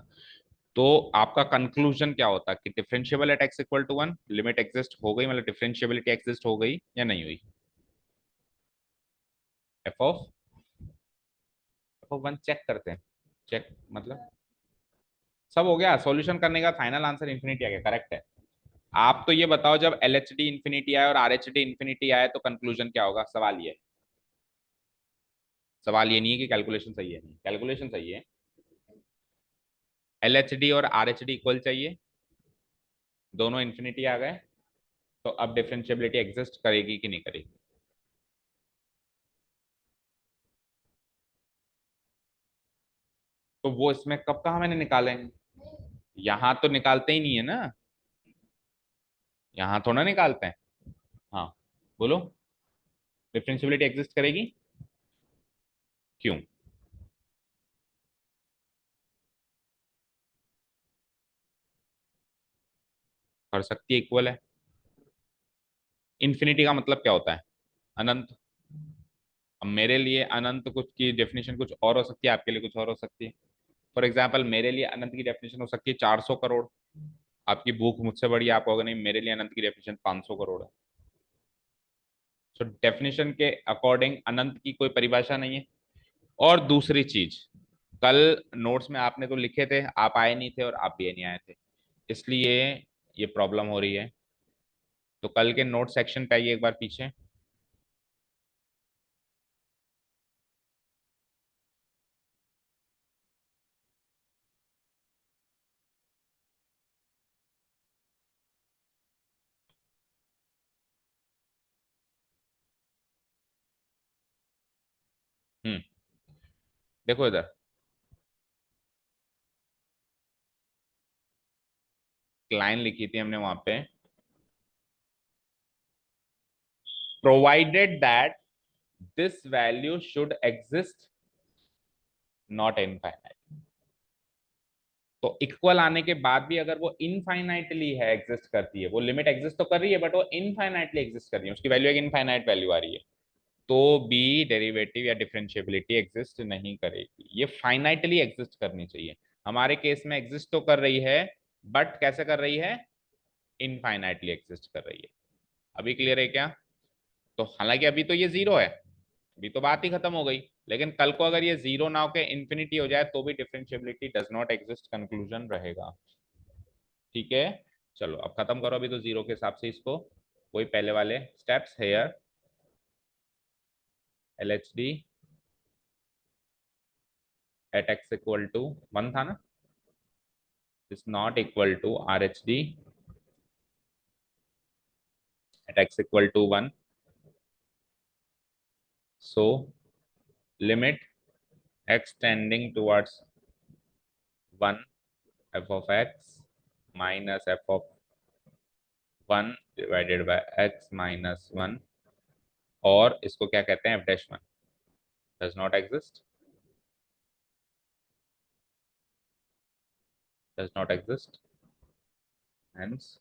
तो आपका कंक्लूजन क्या होता कि differentiable at x equal to 1 limit exist हो गई, मतलब डिफरेंशिएबिलिटी एग्जिस्ट हो गई या नहीं हुई? एफ ऑफ 1 चेक करते हैं। चेक मतलब सब हो गया, सॉल्यूशन करने का फाइनल आंसर इंफिनिटी आ गया, करेक्ट है। आप तो ये बताओ, जब एल एच डी इंफिनिटी आए और आर एच डी इंफिनिटी आए तो कंक्लूजन क्या होगा? सवाल ये, सवाल ये नहीं है कि कैलकुलेशन सही है, नहीं कैलकुलेशन सही है। एल एच डी और आर एच डी इक्वल चाहिए, दोनों इंफिनिटी आ गए, तो अब डिफरेंशिएबिलिटी एग्जिस्ट करेगी कि नहीं करेगी? तो वो इसमें कब कहा मैंने निकालेंगे? यहां तो निकालते ही नहीं है ना, यहां थोड़ा निकालते हैं। हाँ, बोलो, डिफरेंशिएबिलिटी एग्जिस्ट करेगी? क्यों? कर सकती है, इक्वल है। इन्फिनिटी का मतलब क्या होता है? अनंत। अब मेरे लिए अनंत कुछ की डेफिनेशन कुछ और हो सकती है, आपके लिए कुछ और हो सकती है। फॉर एग्जाम्पल, मेरे लिए अनंत की डेफिनेशन हो सकती है 400 करोड़। आपकी भूख मुझसे बड़ी, आप कहोगे नहीं मेरे लिए अनंत की डेफिनेशन 500 करोड़ है। सो डेफिनेशन के अकॉर्डिंग अनंत की कोई परिभाषा नहीं है। और दूसरी चीज, कल नोट्स में आपने तो लिखे थे, आप आए नहीं थे और आप भी नहीं आए थे, इसलिए ये प्रॉब्लम हो रही है। तो कल के नोट सेक्शन पे आइए एक बार पीछे। हम्म, देखो इधर लाइन लिखी थी हमने वहां पे, provided that this value should exist not infinite. तो इक्वल आने के बाद भी अगर वो इनफाइनाइटली है, एग्जिस्ट करती है, वो लिमिट एग्जिस्ट तो कर रही है बट वो इनफाइनाइटली एग्जिस्ट कर रही है, उसकी वैल्यू एक इनफाइनाइट वैल्यू आ रही है, तो भी डेरिवेटिव या डिफरेंशिएबिलिटी एग्जिस्ट नहीं करेगी। ये फाइनाइटली एग्जिस्ट करनी चाहिए। हमारे केस में एग्जिस्ट तो कर रही है, बट कैसे कर रही है? इनफाइनाइटली एग्जिस्ट कर रही है। अभी क्लियर है क्या? तो हालांकि अभी तो ये 0 है, अभी तो बात ही खत्म हो गई, लेकिन कल को अगर ये 0 ना होकर इन्फिनिटी हो जाए तो भी differentiability does not exist conclusion रहेगा। ठीक है, चलो अब खत्म करो अभी तो 0 के हिसाब से इसको। वही पहले वाले steps here, L H D at x equal to 1 था ना, is not equal to R H D at x equal to 1। So limit x tending towards 1 f of x minus f of 1 divided by x minus 1, और इसको क्या कहते हैं? F dash 1। does not exist, does not exist, hence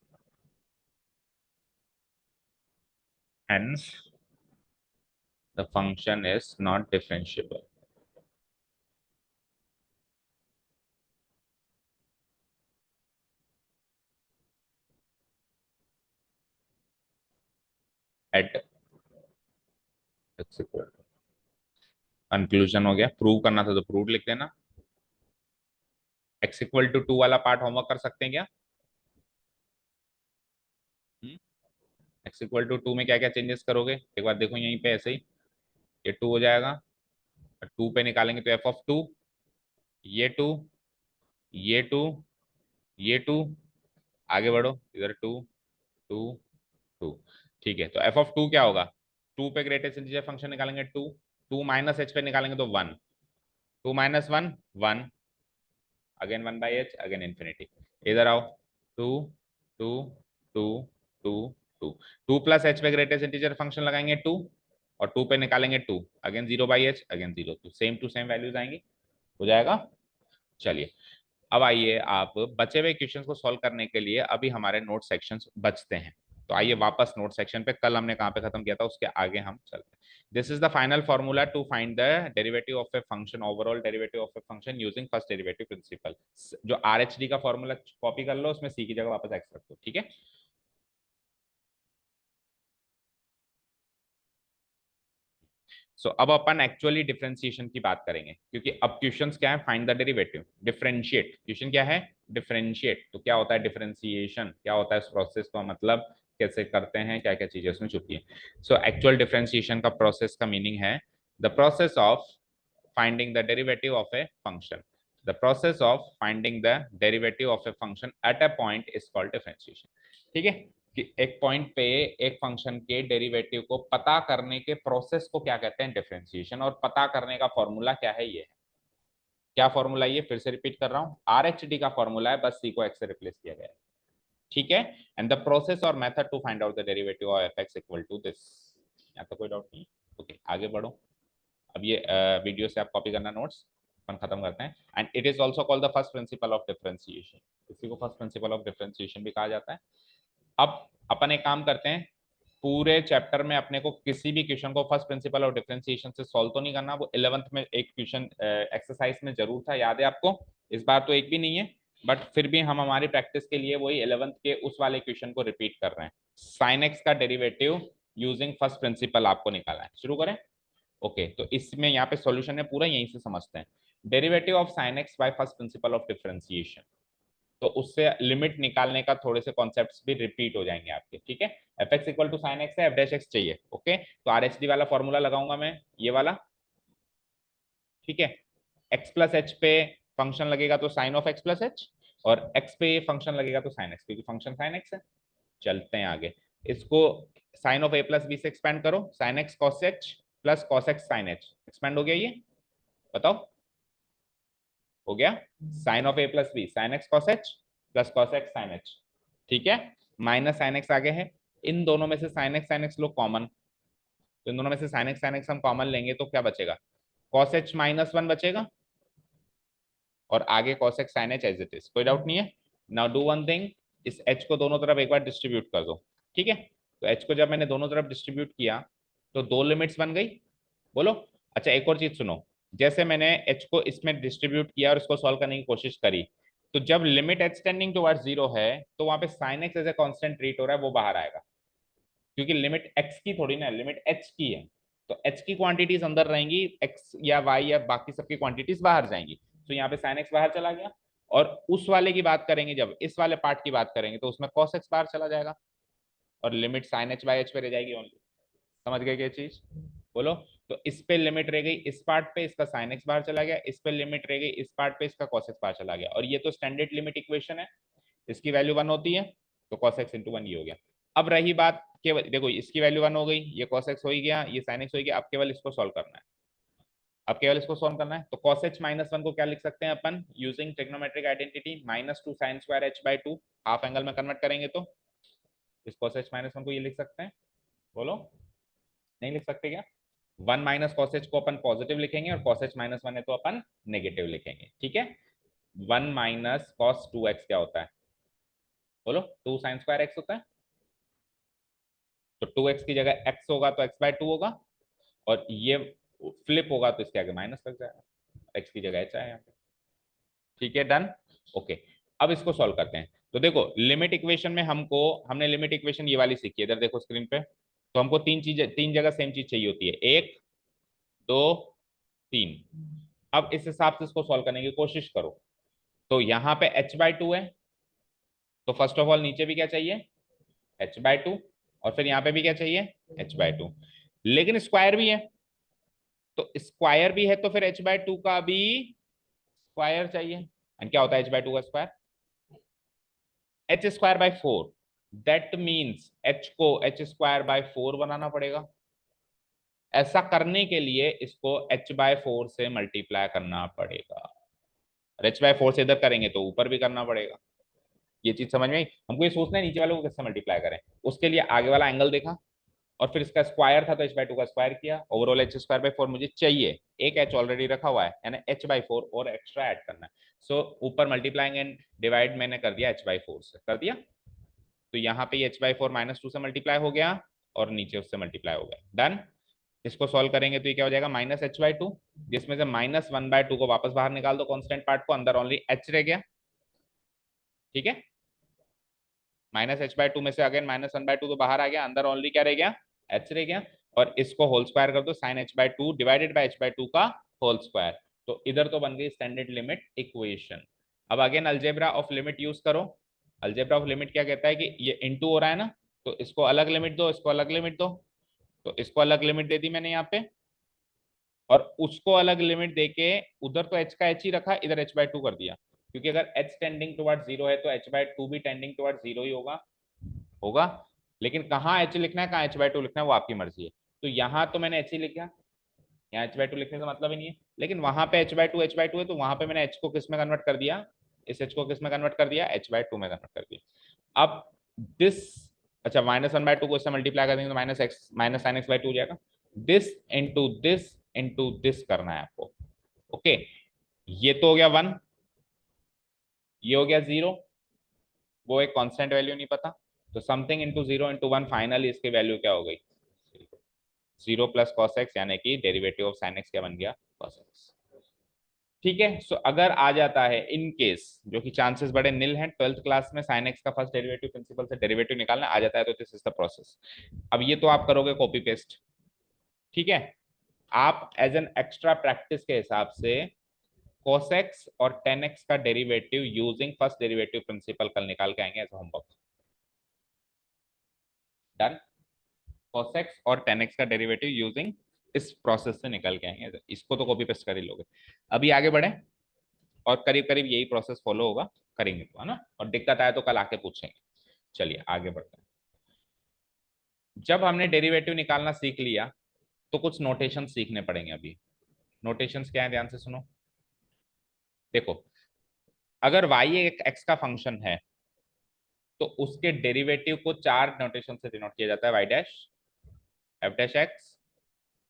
hence the function is not differentiable at x equal to। Conclusion हो गया, प्रूव करना था तो प्रूव लिख देना। x इक्वल टू 2 वाला पार्ट होमवर्क कर सकते हैं क्या? x इक्वल टू 2 में क्या क्या चेंजेस करोगे एक बार देखो, यहीं पे ऐसे ही ये 2 हो जाएगा, और 2 पे निकालेंगे तो f ऑफ 2, ये 2, ये 2, ये 2, आगे बढ़ो इधर 2, 2, 2। ठीक है, तो f ऑफ 2 क्या होगा? 2 पे ग्रेटेस्ट इंटीजर फंक्शन निकालेंगे 2, 2 माइनस h पे निकालेंगे तो 1, 2 minus 1 1, again 1 by H, again infinity. इधर आओ, 2, 2, 2, 2, 2, 2 प्लस एच पे ग्रेटेस्ट इंटीजर फंक्शन लगाएंगे 2, और 2 पे निकालेंगे 2, अगेन 0 बाई एच, अगेन 0, तो सेम टू सेम वैल्यूज आएंगी, हो जाएगा। चलिए, अब आइए आप बचे हुए क्वेश्चंस को सॉल्व करने के लिए अभी हमारे नोट सेक्शंस बचते हैं। तो आइए वापस नोट सेक्शन पे, कल हमने कहाँ पे खत्म किया था उसके आगे हम चलते हैं। This is the final formula to find the derivative of a function, overall derivative of a function using first derivative principle. जो आरएचडी का फॉर्मूला कॉपी कर लो, उसमें सी की जगह वापस एक्स रख दो, ठीक है। सो अब अपन एक्चुअली डिफरेंशिएशन की बात करेंगे, क्योंकि अब क्वेश्चंस क्या है, find the derivative, differentiate, question क्या है, डिफरेंशिएट। तो क्या होता है डिफरेंशिएशन, क्या होता है इस प्रोसेस का मतलब, कैसे करते हैं, क्या क्या चीजें उसमें छुपी है। सो एक्चुअल डिफरेंशिएशन का प्रोसेस का मीनिंग है the process of finding the derivative of a function, the process of finding the derivative of a function at a point is called differentiation। ठीक है, कि एक पॉइंट पे एक फंक्शन के डेरिवेटिव को पता करने के प्रोसेस को क्या कहते हैं, डिफरेंशिएशन। और पता करने का फॉर्मूला क्या है, ये है, क्या फॉर्मूला, ये फिर से रिपीट कर रहा हूं, आर एच डी का फॉर्मूला है, बस सी को एक्स से रिप्लेस किया गया है, ठीक है। एंड द प्रोसेस और method to find out the derivative of f x equal to this. यहाँ तो कोई डाउट नहीं, ओके आगे बढ़ो। अब ये वीडियो से आप कॉपी करना नोट्स, अपन खत्म करते हैं। And it is also called the first principle of differentiation, इसी को फर्स्ट प्रिंसिपल ऑफ डिफरेंशिएशन भी कहा जाता है। अब अपन एक काम करते हैं, पूरे चैप्टर में अपने को किसी भी क्वेश्चन को फर्स्ट प्रिंसिपल ऑफ डिफरेंशिएशन से सॉल्व तो नहीं करना, वो 11th में एक क्वेश्चन एक्सरसाइज में जरूर था, याद है आपको? इस बार तो एक भी नहीं है, बट फिर भी हम हमारी प्रैक्टिस के लिए वही 11th के उस वाले क्वेश्चन को रिपीट कर रहे हैं। साइन एक्स का डेरिवेटिव यूजिंग फर्स्ट प्रिंसिपल आपको निकालना है, शुरू करें। ओके, तो इसमें यहाँ पे सॉल्यूशन है पूरा, यहीं से समझते हैं। Derivative of sine x by first principle of differentiation, तो उससे लिमिट निकालने का थोड़े से कॉन्सेप्ट्स भी रिपीट हो जाएंगे आपके, ठीक है। F x equal to sine x है, एफ डैश एक्स चाहिए, ओके। तो आर एच डी वाला फॉर्मूला लगाऊंगा मैं, ये वाला, ठीक है। एक्स प्लस एच पे फंक्शन लगेगा तो sine of x plus h, और एक्स पे फंक्शन लगेगा तो साइन एक्स, क्योंकि फंक्शन साइन एक्स है। चलते हैं आगे, इसको sine of a plus b से एक्सपेंड करो, sine x cos h plus cos x sine h, expand हो गया ये, बताओ, हो गया। Sine of a plus b, sine x cos h plus cos x sine h, ठीक है। माइनस साइन एक्स आगे है, इन दोनों में से साइन एक्स लो कॉमन, तो इन दोनों में से साइन एक्स हम कॉमन लेंगे तो क्या बचेगा, कॉस एच माइनस वन बचेगा, और आगे cos x sine h as it is, कोई डाउट नहीं है। नाउ डू वन थिंग, इस एच को दोनों तरफ एक बार डिस्ट्रीब्यूट कर दो, ठीक है। तो एच को जब मैंने दोनों तरफ डिस्ट्रीब्यूट किया तो दो लिमिट्स बन गई, बोलो। अच्छा एक और चीज सुनो, जैसे मैंने एच को इसमें डिस्ट्रीब्यूट किया और इसको सॉल्व करने की कोशिश करी, तो जब limit h tending towards zero है, तो वहां पे sine x as a constant treat हो रहा है, वो बाहर आएगा, क्योंकि लिमिट एक्स की थोड़ी ना, लिमिट एच की है। तो एच की क्वांटिटीज अंदर रहेंगी, एक्स या वाई या बाकी सबकी क्वांटिटीज बाहर जाएंगी, तो यहाँ पे साइन एक्स बाहर चला गया। और उस वाले की बात करेंगे, जब इस वाले पार्ट की बात करेंगे, तो उसमें कॉस एक्स बाहर चला जाएगा, और limit sine h by h पे रह जाएगी ओनली। समझ गए क्या चीज, बोलो। तो इस पे लिमिट रह गई, इस पार्ट पे इसका साइन एक्स बाहर चला गया, इस पे लिमिट रह गई, इस पार्ट पे इसका कॉस एक्स बाहर चला गया, और ये तो स्टैंडर्ड लिमिट इक्वेशन है, इसकी वैल्यू वन होती है, तो कॉस एक्स इंटू वन ये हो गया। अब रही बात, केवल देखो इसकी वैल्यू वन हो गई, ये कॉस एक्स हो ही गया, ये साइन एक्स हो गया, अब केवल इसको सॉल्व करना है, अब केवल इसको सॉल्व करना है। तो कॉस एच माइनस वन को क्या लिख सकते हैं अपन, using trigonometric identity, minus two sine square h by two, half angle में कन्वर्ट करेंगे तो इस कॉस एच माइनस वन को ये लिख सकते हैं, बोलो, नहीं लिख सकते क्या? वन माइनस कॉस एच को अपन पॉजिटिव लिखेंगे और कॉस एच माइनस वन है तो अपन नेगेटिव लिखेंगे, ठीक है। One minus cos two x क्या होता है, बोलो, टू साइन स्क्वायर एक्स होता है। तो टू एक्स की जगह एक्स होगा तो एक्स बाय टू होगा, और ये फ्लिप होगा तो इसके आगे माइनस लग जाएगा, एक्स की जगह एच आएगा। ठीक है, डन। ओके, अब इसको सॉल्व करते हैं। तो देखो लिमिट इक्वेशन में हमने लिमिट इक्वेशन ये वाली सीखी है, इधर देखो स्क्रीन पे। तो हमको तीन जगह सेम चीज चाहिए होती है, एक, दो, तीन। अब इस हिसाब से इसको सॉल्व करने की कोशिश करो। तो यहाँ पे h बाय टू है, तो फर्स्ट ऑफ ऑल नीचे भी क्या चाहिए, h बाय टू, और फिर यहाँ पे भी क्या चाहिए, h बाय टू। लेकिन स्क्वायर भी है, तो स्क्वायर भी है तो फिर h बाय टू का भी स्क्वायर चाहिए। एंड क्या होता है h बाय टू का square, H square by four. That means h को h स्क्वायर बाय फोर बनाना पड़ेगा। ऐसा करने के लिए इसको h बाय फोर से मल्टीप्लाई करना पड़ेगा, और h बाय फोर से इधर करेंगे तो ऊपर भी करना पड़ेगा। ये चीज समझ में आई? हमको ये सोचना है नीचे वालों को कैसे मल्टीप्लाई करें। उसके लिए आगे वाला एंगल देखा, और फिर इसका स्क्वायर था तो h बाय टू का स्क्वायर किया। Overall h square by four मुझे चाहिए, एक h ऑलरेडी रखा हुआ है, यानी h बाय फोर और एक्स्ट्रा ऐड करना है। सो ऊपर मल्टीप्लाइंग एंड डिवाइड मैंने कर दिया h बाय फोर से, कर दिया। तो यहाँ पे h by four minus two से मल्टीप्लाई हो गया, और नीचे उससे मल्टीप्लाई हो गया, डन। इसको सॉल्व करेंगे तो ये क्या हो जाएगा, माइनस एच बाय टू, जिसमें से माइनस वन बाय टू को वापस बाहर निकाल दो कॉन्स्टेंट पार्ट को, अंदर ओनली h रह गया, ठीक है। माइनस एच बाय टू में से again minus one by two तो बाहर आ गया, अंदर ओनली क्या रह गया, h रह गया। और इसको होल स्क्वायर कर दो, sine h by two divided by h by two का होल स्क्वायर। तो इधर तो बन गई स्टैंडर्ड लिमिट इक्वेशन। अब again algebra of limit use करो। अलजेब्रा ऑफ लिमिट क्या कहता है कि ये इनटू हो रहा है ना, तो इसको अलग लिमिट दो, इसको अलग लिमिट दो। तो इसको अलग लिमिट दे दी मैंने यहाँ पे, और उसको अलग लिमिट देके उधर तो h का h ही रखा, इधर h बाय टू कर दिया। क्योंकि अगर h टेंडिंग टुवर्ड्स जीरो है तो h बाय टू भी टेंडिंग टुवर्ड्स जीरो ही होगा होगा। लेकिन कहाँ h लिखना है, कहाँ h बाय टू लिखना है, वो आपकी मर्जी है। तो यहाँ तो मैंने h ही लिखा, यहाँ h बाय टू लिखने का मतलब ही नहीं है। लेकिन वहां पे h बाय टू है, तो वहां पे मैंने h को किस में कन्वर्ट कर दिया, इस h को किस में कन्वर्ट कर दिया, h बाय टू में कन्वर्ट कर दिया। अब दिस, अच्छा माइनस वन बाय टू को इससे मल्टीप्लाई कर देंगे तो minus x minus sine x by two हो जाएगा। दिस इंटू दिस करना है आपको, ओके। ये तो हो गया वन, ये हो गया जीरो, वो एक कांस्टेंट वैल्यू नहीं पता, तो something into zero into one, finally इसकी वैल्यू क्या हो गई, जीरो प्लस कॉस एक्स, यानी कि डेरिवेटिव ऑफ साइन एक्स क्या बन गया, कॉस एक्स। ठीक है, सो अगर आ जाता है इन केस, जो कि चांसेस बड़े निल हैं, ट्वेल्थ क्लास में साइन एक्स का फर्स्ट डेरिवेटिव प्रिंसिपल से डेरिवेटिव निकालना आ जाता है, तो दिस इज द प्रोसेस। अब ये तो आप करोगे कॉपी पेस्ट, ठीक है। आप एज एन एक्स्ट्रा प्रैक्टिस के हिसाब से cos x और tan x का derivative using first derivative principle कल निकाल के आएंगे as homework, done. cos x और tan x का डेरिवेटिव यूजिंग इस प्रोसेस से निकल के आएंगे, इसको तो कॉपी पेस्ट कर ही लोगे। अभी आगे बढ़े, और करीब करीब यही प्रोसेस फॉलो होगा, करेंगे तो, है ना। और दिक्कत आए तो कल आके पूछेंगे। चलिए आगे बढ़ते हैं। जब हमने डेरिवेटिव निकालना सीख लिया तो कुछ नोटेशन सीखने पड़ेंगे अभी। नोटेशंस क्या है, ध्यान से सुनो। देखो, अगर y एक x का फंक्शन है तो उसके डेरिवेटिव को चार नोटेशन से डिनोट किया जाता है, y dash, f dash x,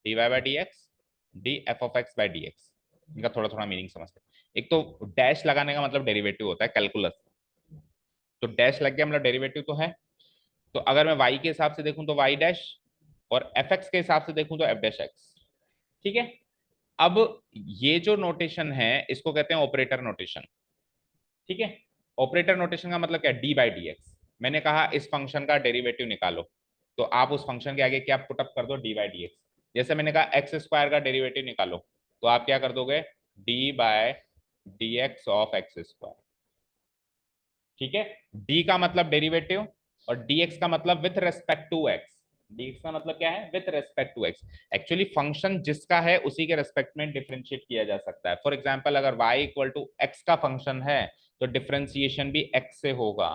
dy by d x, D F of x by d x. इनका थोड़ा थोड़ा मीनिंग समझते हैं। एक तो डैश लगाने का मतलब डेरिवेटिव होता है कैलकुलस, तो डैश लग गया मतलब डेरिवेटिव तो है। तो अगर मैं y के हिसाब से देखूं तो y डैश, और एफ एक्स के हिसाब से देखूं तो एफ डैश एक्स, ठीक है। अब ये जो नोटेशन है इसको कहते हैं ऑपरेटर नोटेशन, ठीक है। ऑपरेटर नोटेशन का मतलब क्या, डी बाई डी एक्स। मैंने कहा इस फंक्शन का डेरिवेटिव निकालो, तो आप उस फंक्शन के आगे क्या पुटअप कर दो, डी बाई डी एक्स। जैसे मैंने कहा एक्स स्क्वायर का डेरिवेटिव निकालो, तो आप क्या कर दोगे, d by d x of x square, ठीक है। डी का मतलब डेरिवेटिव, और dx का मतलब with respect to x। dx का मतलब क्या है, with respect to x। Actually function जिसका है उसी के रेस्पेक्ट में डिफरेंशिएट किया जा सकता है। फॉर एग्जांपल अगर y इक्वल टू x का फंक्शन है तो डिफरेंशिएशन भी x से होगा।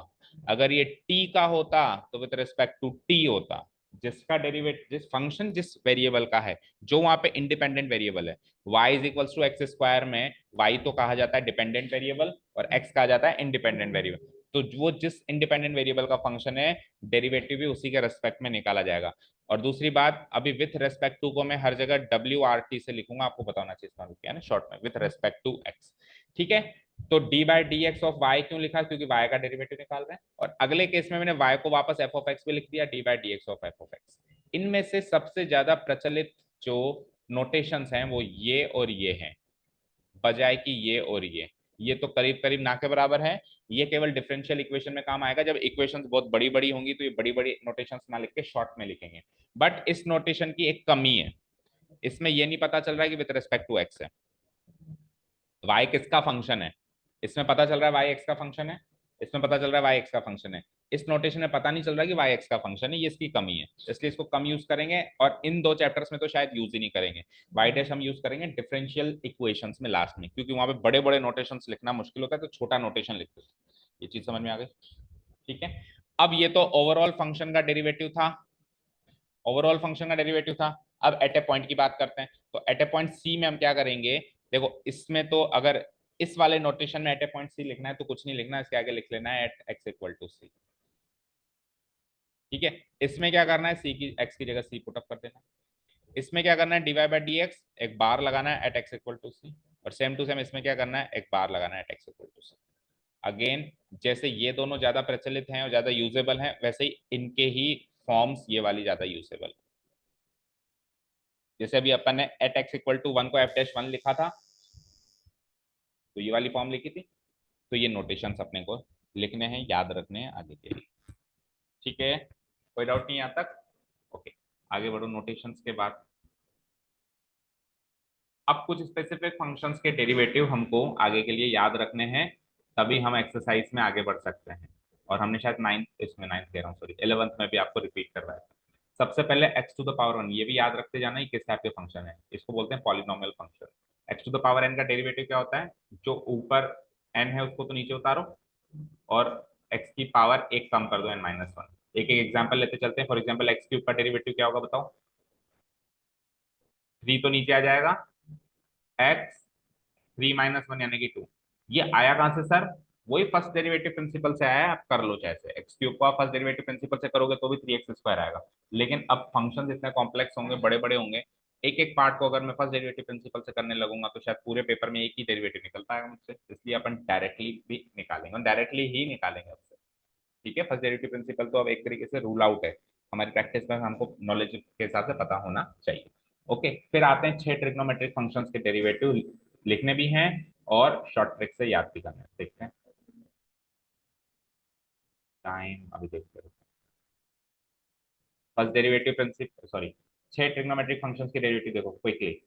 अगर ये t का होता तो विथ रेस्पेक्ट टू t होता। जिसका डेरिवेट, जिस फंक्शन जिस वेरिएबल का है, जो वहां पे इंडिपेंडेंट वेरिएबल है, y is equal to x square में y तो कहा जाता है डिपेंडेंट वेरिएबल और x कहा जाता है इंडिपेंडेंट वेरिएबल। तो वो जिस इंडिपेंडेंट वेरिएबल का फंक्शन है डेरिवेटिव भी उसी के रेस्पेक्ट में निकाला जाएगा। और दूसरी बात, अभी विथ रेस्पेक्ट टू को मैं हर जगह WRT से लिखूंगा, आपको पता होना चाहिए इसका ना शॉर्ट में, विथ रेस्पेक्ट टू एक्स। ठीक है, तो d by d x of y क्यों लिखा, क्योंकि वाई का डेरिवेटिव निकाल रहे हैं। और अगले केस में मैंने वाई को वापस एफ ऑफ एक्स पे लिख दिया, D by d x of F of x. इनमें से सबसे ज्यादा प्रचलित जो नोटेशंस हैं वो ये और ये हैं, बजाय कि ये और ये तो करीब करीब ना के बराबर है। ये केवल डिफरेंशियल इक्वेशन में काम आएगा, जब इक्वेशंस बहुत बड़ी बड़ी होंगी तो ये बड़ी बड़ी नोटेशंस ना लिख के शॉर्ट में लिखेंगे। बट इस नोटेशन की एक कमी है, इसमें ये नहीं पता चल रहा है कि विद रिस्पेक्ट टू एक्स है, वाई किसका फंक्शन है। इसमें पता चल रहा है वाई एक्स का फंक्शन है, इसमें पता चल रहा है वाई एक्स का फंक्शन है, इस नोटेशन में पता नहीं चल रहा कि वाई एक्स का फंक्शन है, ये इसकी कमी है, इसलिए इसको कम यूज करेंगे। और इन दो चैप्टर्स में तो शायद यूज ही नहीं करेंगे, वाई डैश हम यूज करेंगे डिफरेंशियल इक्वेशंस में लास्ट में, क्योंकि वहां पे बड़े बड़े नोटेशंस लिखना मुश्किल होता है, तो छोटा नोटेशन लिखते हैं। ये चीज समझ में आ गई? ठीक है, अब ये तो ओवरऑल फंक्शन का डेरिवेटिव था, ओवरऑल फंक्शन का डेरिवेटिव था। अब एट ए पॉइंट की बात करते हैं, तो एट ए पॉइंट सी में हम क्या करेंगे, देखो इसमें तो अगर इस वाले नोटेशन में एट ए पॉइंट सी लिखना है तो कुछ नहीं लिखना, इसके आगे लिख लेना है एट एक्स इक्वल टू सी। ठीक है, इसमें क्या करना है, सी की एक्स की जगह सी पुटअप कर देना। इसमें क्या करना है, d y by d x एक बार लगाना है at x equal to c, और सेम टू सेम इसमें क्या करना है, एक बार लगाना है at x equal to c. Again जैसे ये दोनों ज्यादा प्रचलित हैं और ज्यादा यूजेबल हैं, वैसे ही इनके ही फॉर्म्स ये वाली ज्यादा यूजेबल है। जैसे अभी अपन ने at x equal to one को एफ डैश वन लिखा था, तो ये वाली फॉर्म लिखी थी, तो ये नोटेशंस अपने को लिखने हैं, याद रखने हैं आगे के लिए। ठीक है, कोई डाउट नहीं यहाँ तक? ओके, आगे बढ़ो नोटेशंस के बाद। अब कुछ स्पेसिफिक फंक्शंस के डेरिवेटिव हमको आगे के लिए याद रखने हैं, तभी हम एक्सरसाइज में आगे बढ़ सकते हैं। और हमने शायद नाइन्थ कह रहा हूँ सॉरी, 11th में भी आपको रिपीट करवाया था। सबसे पहले x to the power one, ये भी याद रखते जाना, ये किस टाइप के फंक्शन है, इसको बोलते हैं polynomial function. X to the power n का डेरिवेटिव क्या होता है, जो ऊपर एन है उसको तो नीचे उतारो, और एक्स की पावर एक कम कर दो, एन माइनस वन। एक एक एग्जाम्पल लेते चलते हैं। फॉर एग्जाम्पल एक्स क्यूब का डेरिवेटिव क्या होगा बताओ, 3 तो नीचे आ जाएगा, एक्स 3 - 1 यानी कि 2। ये आया कहां से सर, वही फर्स्ट डेरिवेटिव प्रिंसिपल से आया है, आप कर लो चाहे से। एक्स क्यूब को आप फर्स्ट डेरिवेटिव प्रिंसिपल से करोगे तो भी 3x² आएगा, लेकिन अब फंक्शन इतने कॉम्प्लेक्स होंगे, बड़े बड़े होंगे, एक एक पार्ट को अगर मैं फर्स्ट डेरिवेटिव प्रिंसिपल से करने लगूंगा तो शायद पूरे पेपर में एक ही डेरिवेटिव निकल पाएगा मुझसे, इसलिए अपन डायरेक्टली भी निकालेंगे, डायरेक्टली ही निकालेंगे उससे। ठीक है, फर्स्ट डेरिवेटिव प्रिंसिपल तो अब एक तरीके से रूल आउट है, हमारी प्रैक्टिस में हमको नॉलेज के हिसाब से पता होना चाहिए। ओके, फिर आते हैं 6 ट्रिग्नोमेट्रिक फंक्शंस के डेरिवेटिव, लिखने भी हैं और शॉर्ट ट्रिक से याद भी करना है। देखते हैं, टाइम अभी देखते हैं। First derivative principle sorry, 6 trigonometric functions के डेरिवेटिव देखो क्विकली,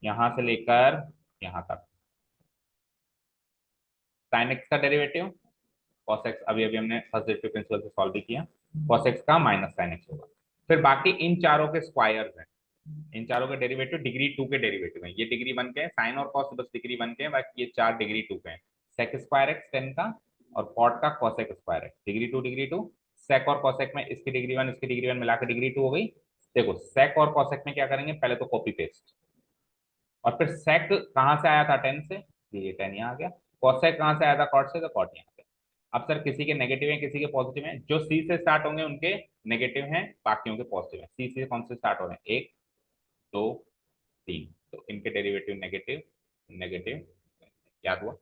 यहां से लेकर यहां तक। साइन एक्स का डेरिवेटिव cos x, अभी अभी हमने फर्स्ट डेरिवेटिव प्रिंसिपल से सॉल्व भी किया, cos x का माइनस साइन x होगा। फिर बाकी इन चारों के स्क्वायर्स हैं, इन चारों के डेरिवेटिव डिग्री 2 के डेरिवेटिव हैं, ये डिग्री 1 के हैं, साइन और कॉस बस डिग्री 1 के हैं, बाकी ये चार डिग्री 2 के हैं। सेक स्क्वायर एक्स 10 का, और कॉट का कॉसेक स्क्वायर एक्स डिग्री 2। सेक और कॉसेक में इसकी डिग्री 1 इसकी डिग्री 1 मिला के डिग्री 2 हो गई। देखो सेक और कॉसेक में क्या करेंगे, पहले तो कॉपी पेस्ट, और फिर सेक कहाँ से आया था 10 से, ये 10 यहाँ आ गया। कॉसेक कहाँ से आया था कॉट से, तो कॉट यहाँ आ गया। अब सर किसी के नेगेटिव है किसी के पॉजिटिव है, जो सी से स्टार्ट होंगे उनके नेगेटिव हैं, बाकियों के पॉजिटिव है। सी से कौन से स्टार्ट हो रहे हैं, 1 2 3, तो इनके डेरिवेटिव नेगेटिव नेगेटिव, याद हुआ,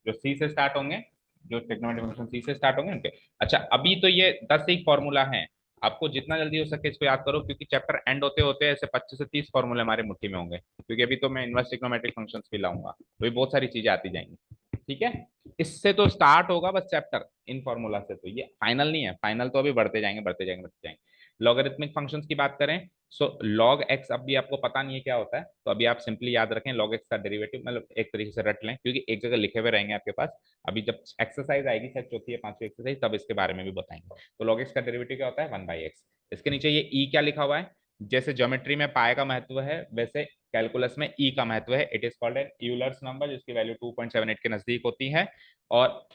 जो सी से स्टार्ट होंगे, जो ट्रिग्नोमेट्रिक फंक्शन सी से स्टार्ट होंगे उनके। अच्छा, अभी तो ये 10 एक फॉर्मूला है, आपको जितना जल्दी हो सके इसको याद करो, क्योंकि चैप्टर एंड होते होते ऐसे 25 से 30 फॉर्मूले हमारे मुट्ठी में होंगे, क्योंकि अभी तो मैं इनवर्स ट्रिग्नोमेट्रिक फंक्शंस भी लाऊंगा, तो ये बहुत सारी चीजें आती जाएंगी। ठीक है, इससे तो स्टार्ट होगा बस चैप्टर, इन फॉर्मूला से, तो ये फाइनल नहीं है, फाइनल तो अभी बढ़ते जाएंगे बढ़ते जाएंगे बढ़ते जाएंगे। लॉगरिथमिक फंक्शंस की बात करें, सो लॉग एक्स अभी आपको पता नहीं है क्या होता है, तो अभी आप सिंपली याद रखें लॉग एक्स का डेरिवेटिव, मतलब एक तरीके से रट लें, क्योंकि एक जगह लिखे हुए रहेंगे आपके पास। अभी जब एक्सरसाइज आएगी शायद चौथी या पांचवी एक्सरसाइज, तब इसके बारे में भी बताएंगे। तो लॉग एक्स का डेरिवेटिव क्या होता है, 1/x। इसके नीचे ये ई क्या लिखा हुआ है, जैसे ज्योमेट्री में पाए का महत्व है वैसे कैलकुलस में ई का महत्व है। It is called an Euler's number, जिसकी वैल्यू 2.78 के नजदीक होती है। और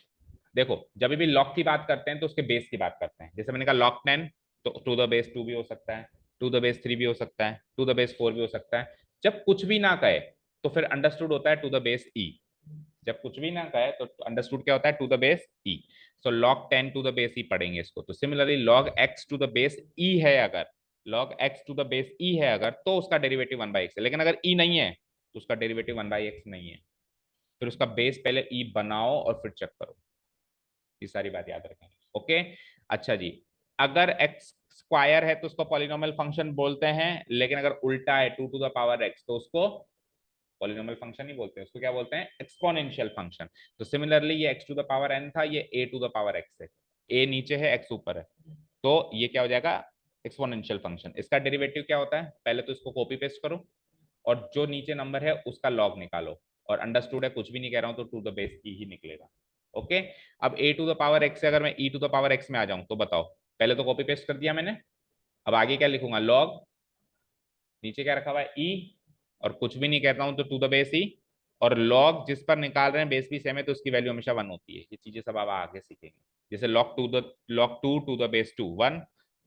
देखो जब भी लॉग की बात करते हैं तो उसके बेस की बात करते हैं, जैसे मैंने कहा लॉग 10, तो टू द बेस 2 भी हो सकता है, टू द बेस 3 भी हो सकता है, टू द बेस 4 भी हो सकता है। जब कुछ भी ना कहे तो फिर अंडरस्टूड होता है टू द बेस ई। जब कुछ भी ना कहे तो अंडरस्टूड क्या होता है, to the base e. So log 10 to the base e पढ़ेंगे इसको। तो similarly log x to the base e है अगर, log x to the base e है अगर, तो उसका डेरिवेटिव 1/x है। लेकिन अगर ई नहीं है तो उसका डेरिवेटिव 1/x नहीं है। फिर उसका बेस पहले ई बनाओ और फिर चेक करो। ये सारी बात याद रखें। ओके। अच्छा जी, अगर एक्स स्क्वायर है तो उसको पॉलिनोमियल फंक्शन बोलते हैं, लेकिन अगर उल्टा है 2 टू द पावर एक्स तो उसको पॉलिनोमियल फंक्शन ही बोलते हैं, उसको क्या बोलते हैं, एक्सपोनेंशियल फंक्शन। तो सिमिलरली ये x to the power n था, ये a to the power x है। a नीचे है, x ऊपर है, तो ये क्या हो जाएगा, एक्सपोनेंशियल फंक्शन। इसका डेरिवेटिव क्या होता है, पहले तो इसको कॉपी पेस्ट करो और जो नीचे नंबर है उसका लॉग निकालो। और अंडरस्टूड है, कुछ भी नहीं कह रहा हूं तो टू द बेस की ही निकलेगा। ओके। अब a to the power x से अगर मैं e to the power x में आ जाऊं तो बताओ, पहले तो कॉपी पेस्ट कर दिया मैंने, अब आगे क्या लिखूंगा, लॉग, नीचे क्या रखा हुआ है e, और कुछ भी नहीं कहता हूं तो टू द बेस e। और लॉग जिस पर निकाल रहे हैं बेस भी सेम है तो उसकी वैल्यू हमेशा 1 होती है। ये चीजें सब आप आगे सीखेंगे। जैसे log 2 to the base 2 1,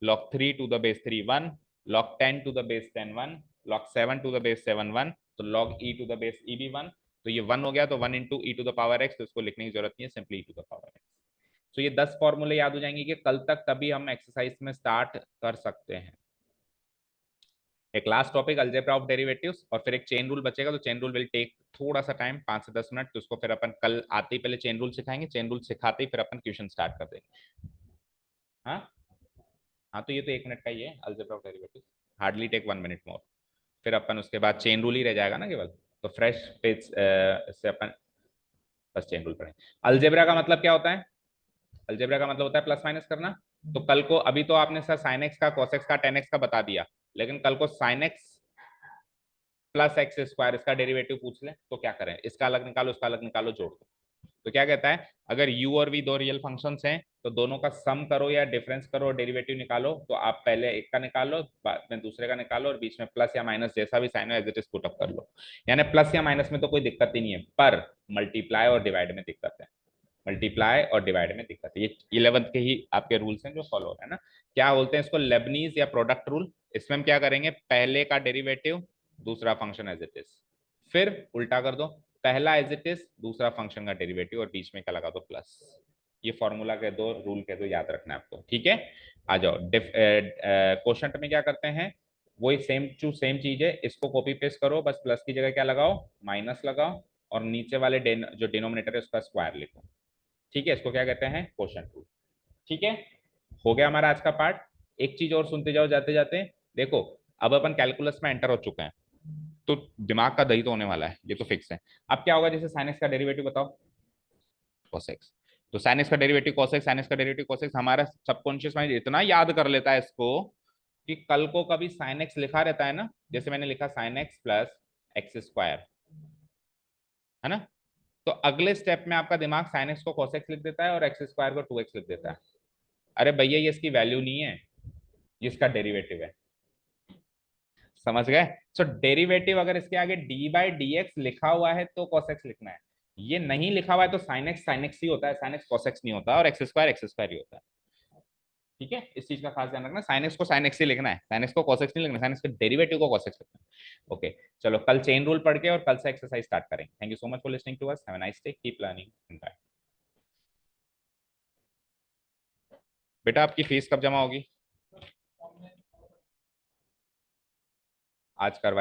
log 3 to the base 3 1, log 10 to the base 10 1, log 7 to the base 7 1, तो log e to the base e भी 1। तो ये 1 हो गया, तो 1 into e to the power x, तो इसको लिखने की जरूरत नहीं है, simply e to the power x. तो ये 10 फॉर्मूले याद हो जाएंगे कि कल तक कभी हम एक्सरसाइज में स्टार्ट कर सकते हैं। एक last topic algebra of derivatives, और फिर एक चेन रूल बचेगा। तो चेन रूल विल टेक थोड़ा सा टाइम, 5 से 10 मिनट, तो उसको फिर अपन कल आते ही पहले चेन रूल सिखाएंगे, चेन रूल सिखाते ही फिर अपन क्वेश्चन स्टार्ट कर देंगे। हाँ हाँ, तो ये तो 1 मिनट का ही है algebra of derivatives, hardly take 1 minute more. फिर अपन उसके बाद चेन रूल ही रह जाएगा ना केवल, तो फ्रेश पेज से अपन बस चेन रूल पढ़ेंगे। अलजेब्रा का मतलब क्या होता है, अलजेब्रा का मतलब होता है प्लस माइनस करना। तो कल को, अभी तो आपने सर साइन एक्स का, कॉस एक्स का, टेन एक्स का बता दिया, लेकिन कल को sine x plus x square इसका डेरिवेटिव पूछ ले तो क्या करें, इसका अलग निकालो, इसका अलग निकालो, जोड़ दो। तो क्या कहता है, अगर u और v दो रियल फंक्शंस हैं तो दोनों का सम करो या डिफरेंस करो और डेरिवेटिव निकालो। तो आप पहले एक का निकालो, बाद में दूसरे का निकालो, और बीच में प्लस या माइनस जैसा भी साइन हो as it is put up कर लो। यानी प्लस या माइनस में तो कोई दिक्कत ही नहीं है, पर मल्टीप्लाई और डिवाइड में दिक्कत है। मल्टीप्लाई और डिवाइड में दिक्कत है। ये 11th के ही आपके रूल्स हैं जो फॉलो हो रहे हैं ना। क्या बोलते हैं इसको, लेबनीज या प्रोडक्ट रूल। इसमें हम क्या करेंगे, पहले का डेरिवेटिव दूसरा फंक्शन एज इट इज, फिर उल्टा कर दो, पहला एज इट इज दूसरा फंक्शन का डेरिवेटिव, और बीच में क्या लगा दो, प्लस। ये फॉर्मूला कह दो, रूल कह दो, याद रखना है आपको, ठीक है। आ जाओ, क्वेश्चन में क्या करते हैं, वही सेम टू सेम चीज है, इसको कॉपी पेस्ट करो, बस प्लस की जगह क्या लगाओ, माइनस लगाओ, और नीचे वाले जो डिनोमिनेटर है उसका स्क्वायर लिखो। ठीक है, इसको क्या कहते हैं, क्वेश्चन टू। ठीक है, हो गया हमारा आज का पार्ट। एक चीज और सुनते जाओ जाते जाते। देखो, अब अपन कैलकुलस में एंटर हो चुके हैं, तो दिमाग का दही तो होने वाला है, ये तो फिक्स है। अब क्या होगा, जैसे साइन एक्स का डेरिवेटिव बताओ, cos x। तो साइन एक्स का derivative cos x, sign x का डेरिवेटिव cos x, हमारा सबकॉन्शियस माइंड इतना याद कर लेता है इसको कि कल को कभी साइन एक्स लिखा रहता है ना, जैसे मैंने लिखा sine x plus x square, है ना, तो अगले स्टेप में आपका दिमाग साइन एक्स को cos x लिख देता है और एक्स स्क्वायर को 2x लिख देता है। अरे भैया, ये इसकी वैल्यू नहीं है, ये इसका डेरिवेटिव है। समझ गए। सो डेरिवेटिव अगर इसके आगे डी बाई डी एक्स लिखा हुआ है तो cos x लिखना है, ये नहीं लिखा हुआ है तो साइन एक्स ही होता है, साइन एक्स cos x नहीं होता, और एक्स स्क्वायर ही होता है। ठीक है, इस चीज का खास ध्यान रखना, साइन एक्स को साइन एक्स ही लिखना है, साइन एक्स को cos x नहीं लिखना, साइन एक्स के डेरिवेटिव को cos x लिखना है। ओके, चलो कल चेन रूल पढ़ के और कल से एक्सरसाइज स्टार्ट करेंगे। Thank you so much for listening to us, have a nice day, keep learning, bye. बेटा आपकी फीस कब जमा होगी, आज करवाई